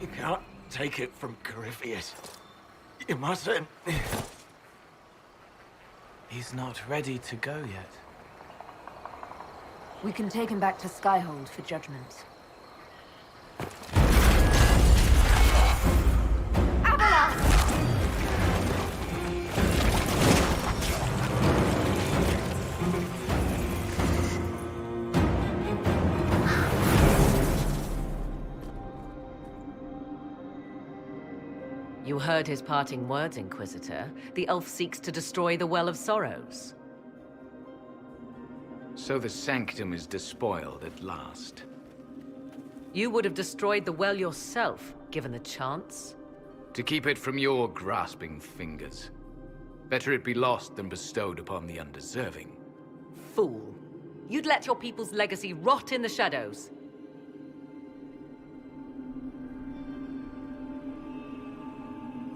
You can't take it from Corypheus. You mustn't. He's not ready to go yet. We can take him back to Skyhold for judgment. You heard his parting words, Inquisitor. The elf seeks to destroy the Well of Sorrows. So the Sanctum is despoiled at last. You would have destroyed the well yourself, given the chance. To keep it from your grasping fingers. Better it be lost than bestowed upon the undeserving. Fool. You'd let your people's legacy rot in the shadows.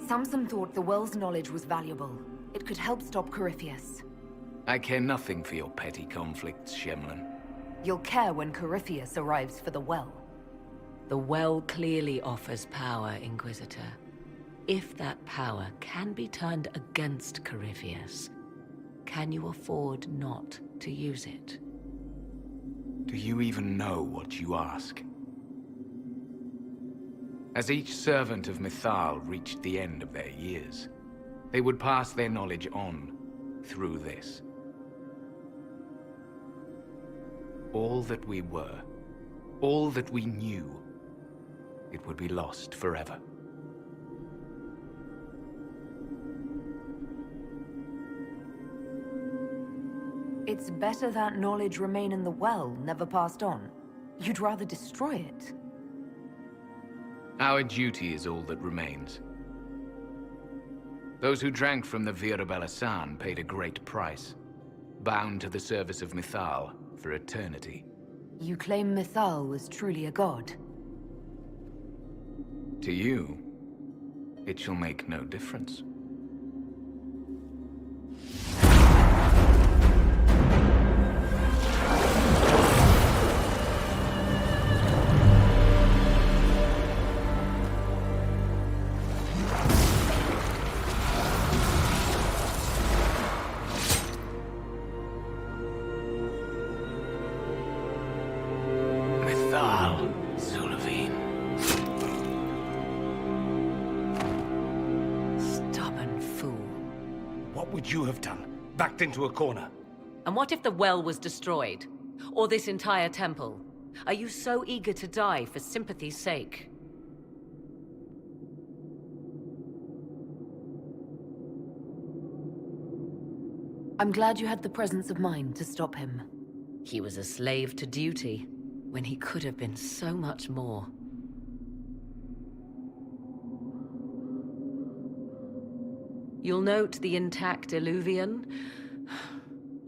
Samson thought the well's knowledge was valuable. It could help stop Corypheus. I care nothing for your petty conflicts, Shemlin. You'll care when Corypheus arrives for the well. The well clearly offers power, Inquisitor. If that power can be turned against Corypheus, can you afford not to use it? Do you even know what you ask? As each servant of Mythal reached the end of their years, they would pass their knowledge on through this. All that we were, all that we knew, it would be lost forever. It's better that knowledge remain in the well, never passed on. You'd rather destroy it. Our duty is all that remains. Those who drank from the Vira Balasan paid a great price, bound to the service of Mythal for eternity. You claim Mythal was truly a god? To you, it shall make no difference. You have done, backed into a corner. And what if the well was destroyed? Or this entire temple? Are you so eager to die for sympathy's sake? I'm glad you had the presence of mind to stop him. He was a slave to duty, when he could have been so much more. You'll note the intact Illuvian.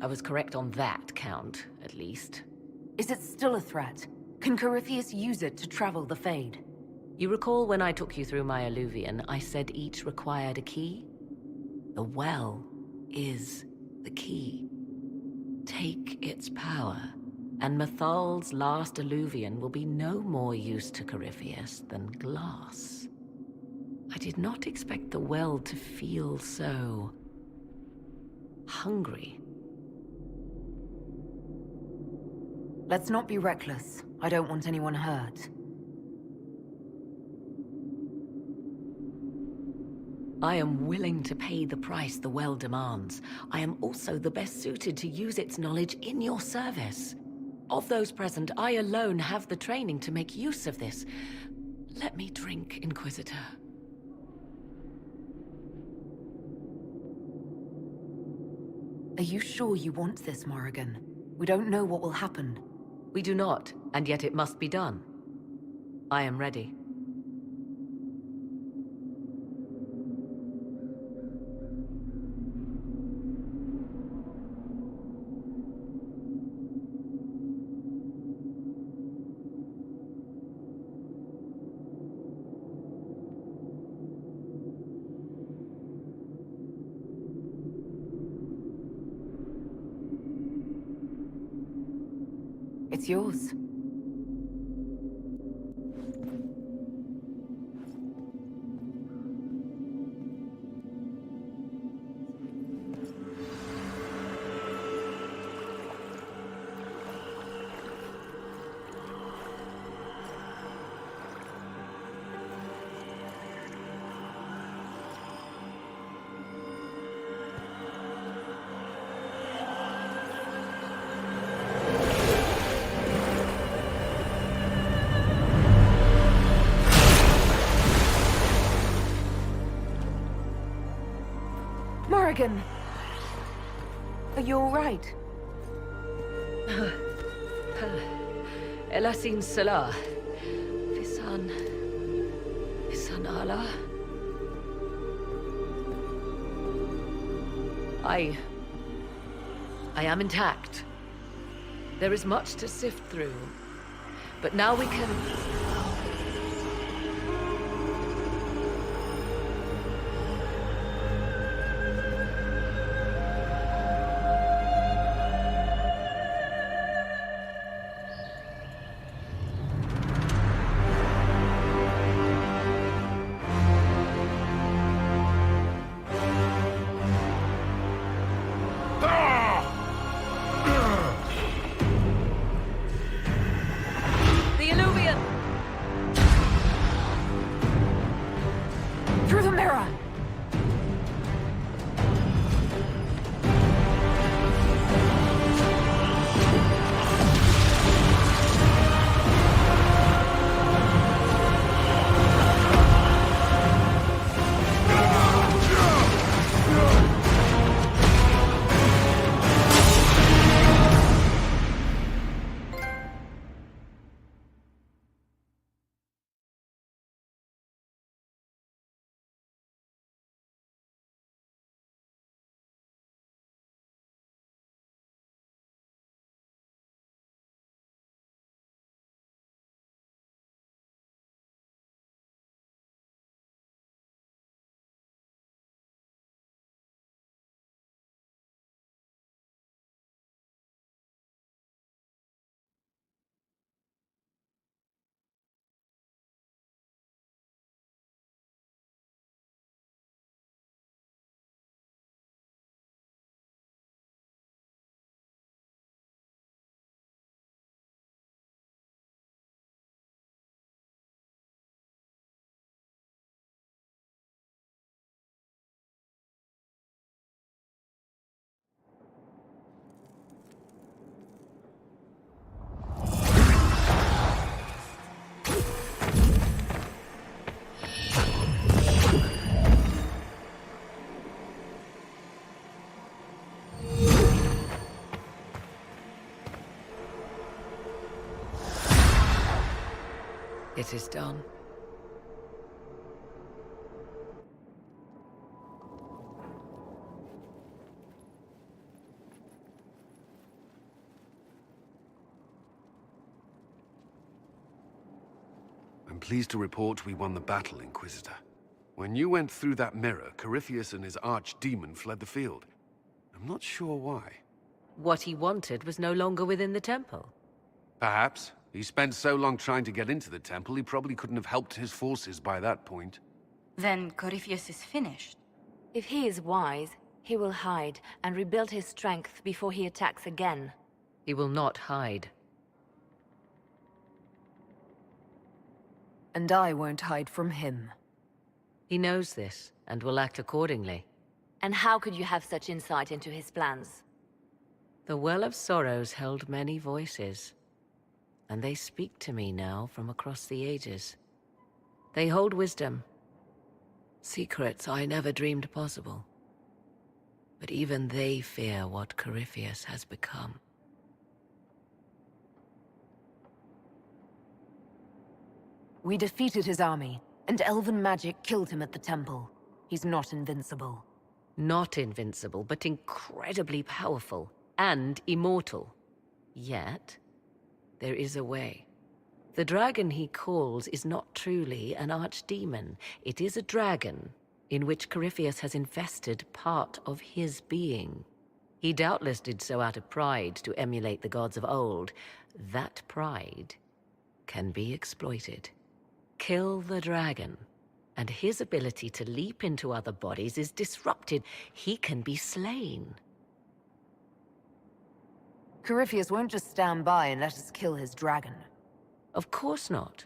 I was correct on that count, at least. Is it still a threat? Can Corypheus use it to travel the Fade? You recall when I took you through my Illuvian, I said each required a key? The well is the key. Take its power, and Mythal's last Illuvian will be no more use to Corypheus than glass. I did not expect the well to feel so hungry. Let's not be reckless. I don't want anyone hurt. I am willing to pay the price the well demands. I am also the best suited to use its knowledge in your service. Of those present, I alone have the training to make use of this. Let me drink, Inquisitor. Are you sure you want this, Morrigan? We don't know what will happen. We do not, and yet it must be done. I am ready. It's yours. dragon! Are you alright? Elasin Salah. Visan Allah. I am intact. There is much to sift through, but now we can... It is done. I'm pleased to report we won the battle, Inquisitor. When you went through that mirror, Corypheus and his archdemon fled the field. I'm not sure why. What he wanted was no longer within the temple. Perhaps. He spent so long trying to get into the temple, he probably couldn't have helped his forces by that point. Then Corypheus is finished. If he is wise, he will hide and rebuild his strength before he attacks again. He will not hide. And I won't hide from him. He knows this, and will act accordingly. And how could you have such insight into his plans? The Well of Sorrows held many voices, and they speak to me now from across the ages. They hold wisdom. Secrets I never dreamed possible. But even they fear what Corypheus has become. We defeated his army, and elven magic killed him at the temple. He's not invincible. Not invincible, but incredibly powerful, and immortal. Yet, there is a way. The dragon he calls is not truly an archdemon. It is a dragon in which Corypheus has invested part of his being. He doubtless did so out of pride to emulate the gods of old. That pride can be exploited. Kill the dragon, and his ability to leap into other bodies is disrupted. He can be slain. Corypheus won't just stand by and let us kill his dragon. Of course not.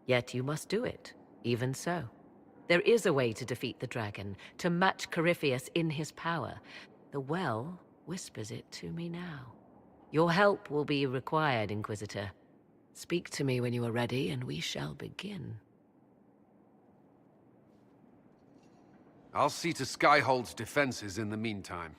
Yet you must do it, even so. There is a way to defeat the dragon, to match Corypheus in his power. The well whispers it to me now. Your help will be required, Inquisitor. Speak to me when you are ready, and we shall begin. I'll see to Skyhold's defenses in the meantime.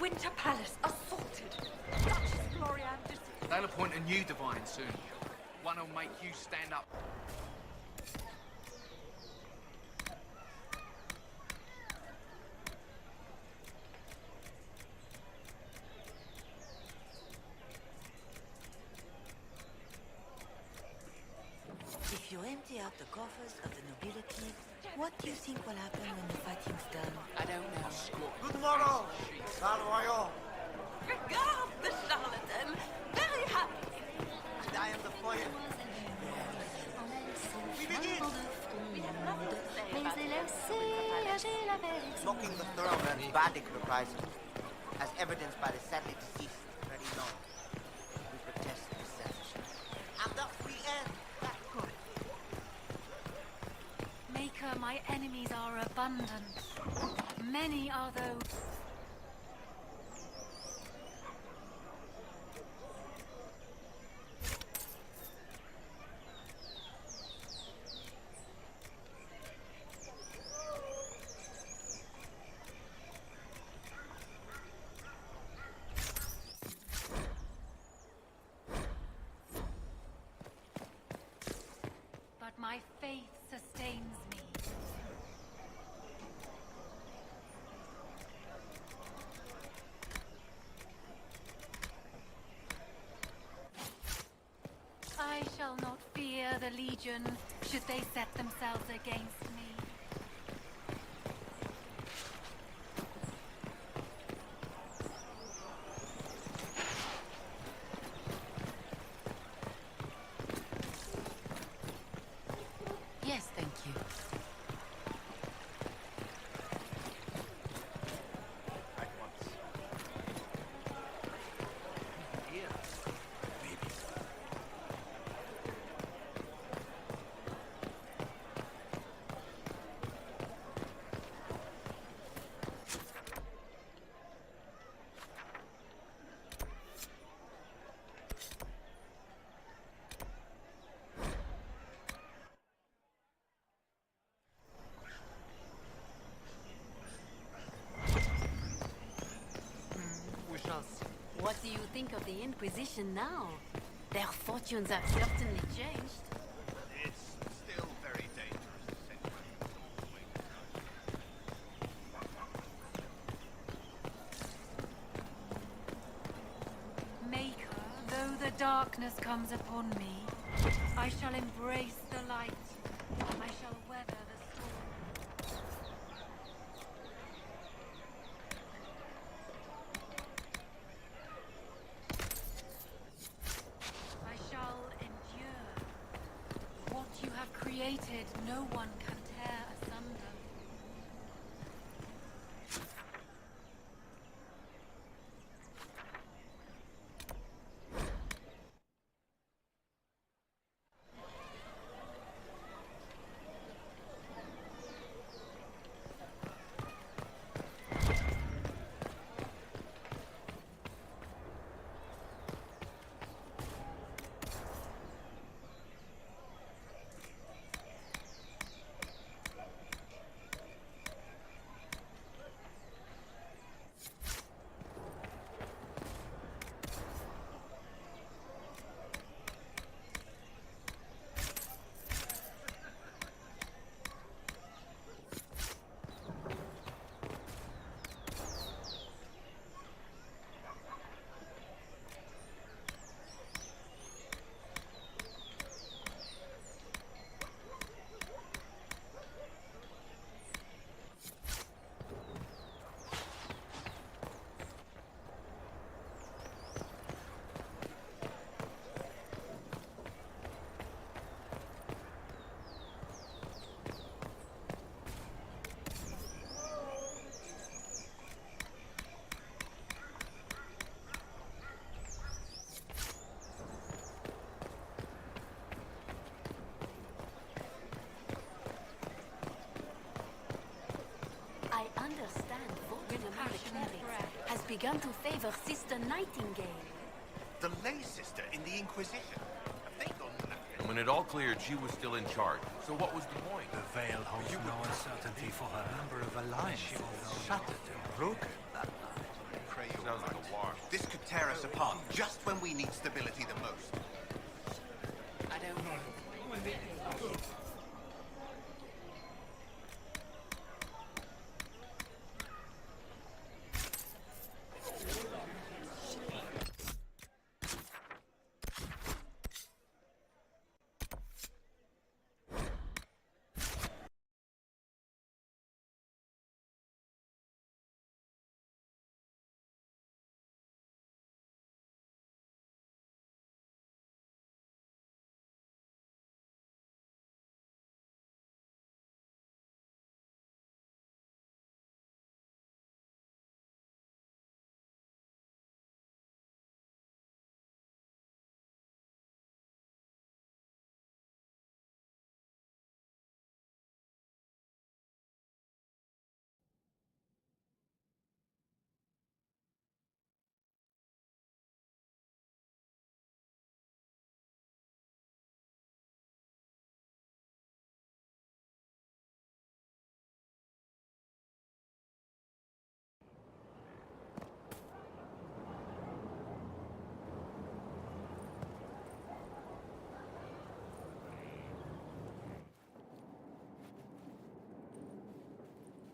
Winter Palace assaulted. Duchess Gloria and They'll appoint a new divine soon. One who'll make you stand up. If you empty out the coffers of the nobility, what do you think will happen when the fighting's done? I don't know. Good morrow, Royal. Regard the charlatan. Very happy. And I am the foyer. We begin. We have nothing to say about it. Mocking the throne and bandic reprisal, as evidenced by the sadly deceased Very Long. We protest this censorship. And thus we end that good. Maker, my enemies are abundant. Many are those. But my faith sustains me. I shall not fear the Legion, should they set themselves against me. What do you think of the Inquisition now? Their fortunes have certainly changed. It's still very dangerous. Maker, though the darkness comes upon me, I shall embrace the light. I shall weather the storm. I shall endure. What you have created, no one can tear asunder. I understand Wольной Marke has begun to favor Sister Nightingale. The lay sister in the Inquisition. Have they gone mad? When it all cleared, she was still in charge. So what was the point? The veil holds no uncertainty for her. Number of alliances shattered and broken that night. Sounds like a war. This could tear us apart just when we need stability the most. I don't know.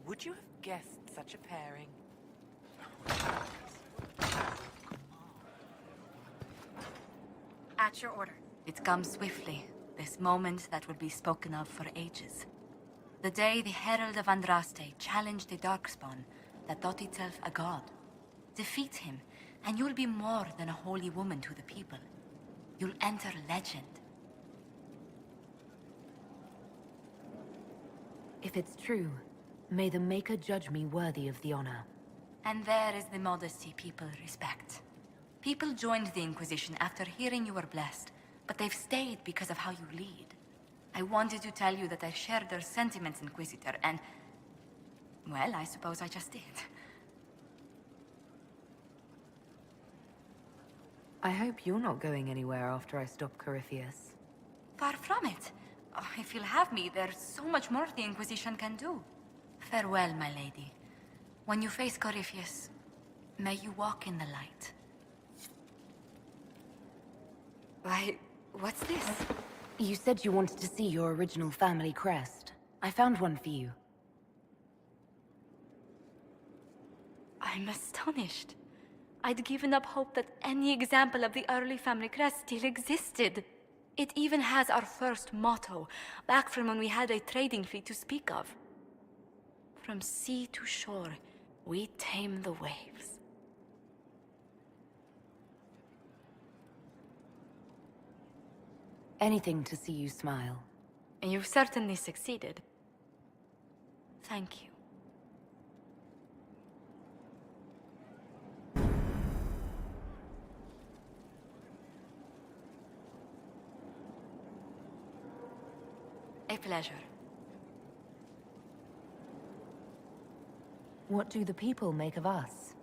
Would you have guessed such a pairing? At your order. It comes swiftly, this moment that will be spoken of for ages. The day the Herald of Andraste challenged the Darkspawn that thought itself a god. Defeat him, and you'll be more than a holy woman to the people. You'll enter legend. If it's true, may the Maker judge me worthy of the honor. And there is the modesty people respect. People joined the Inquisition after hearing you were blessed, but they've stayed because of how you lead. I wanted to tell you that I shared their sentiments, Inquisitor, and... well, I suppose I just did. I hope you're not going anywhere after I stop Corypheus. Far from it. Oh, if you'll have me, there's so much more the Inquisition can do. Farewell, my lady. When you face Corypheus, may you walk in the light. Why, what's this? You said you wanted to see your original family crest. I found one for you. I'm astonished. I'd given up hope that any example of the early family crest still existed. It even has our first motto, back from when we had a trading fleet to speak of. From sea to shore, we tame the waves. Anything to see you smile. And you've certainly succeeded. Thank you. A pleasure. What do the people make of us?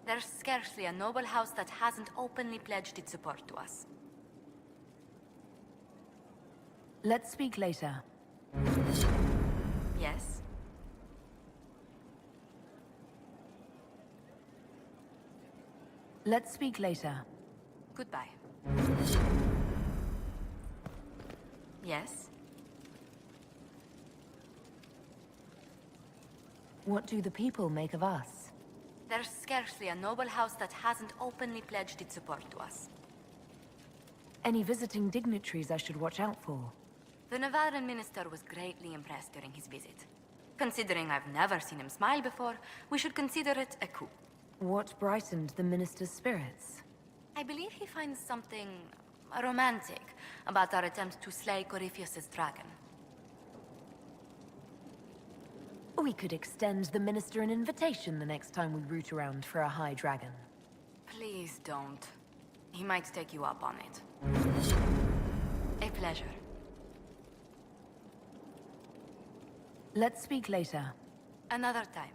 There's scarcely a noble house that hasn't openly pledged its support to us. Let's speak later. Yes? Let's speak later. Goodbye. Yes? What do the people make of us? There's scarcely a noble house that hasn't openly pledged its support to us. Any visiting dignitaries I should watch out for? The Nevadan minister was greatly impressed during his visit. Considering I've never seen him smile before, we should consider it a coup. What brightened the minister's spirits? I believe he finds something romantic about our attempt to slay Corypheus's dragon. We could extend the minister an invitation the next time we root around for a high dragon. Please don't. He might take you up on it. A pleasure. Let's speak later. Another time.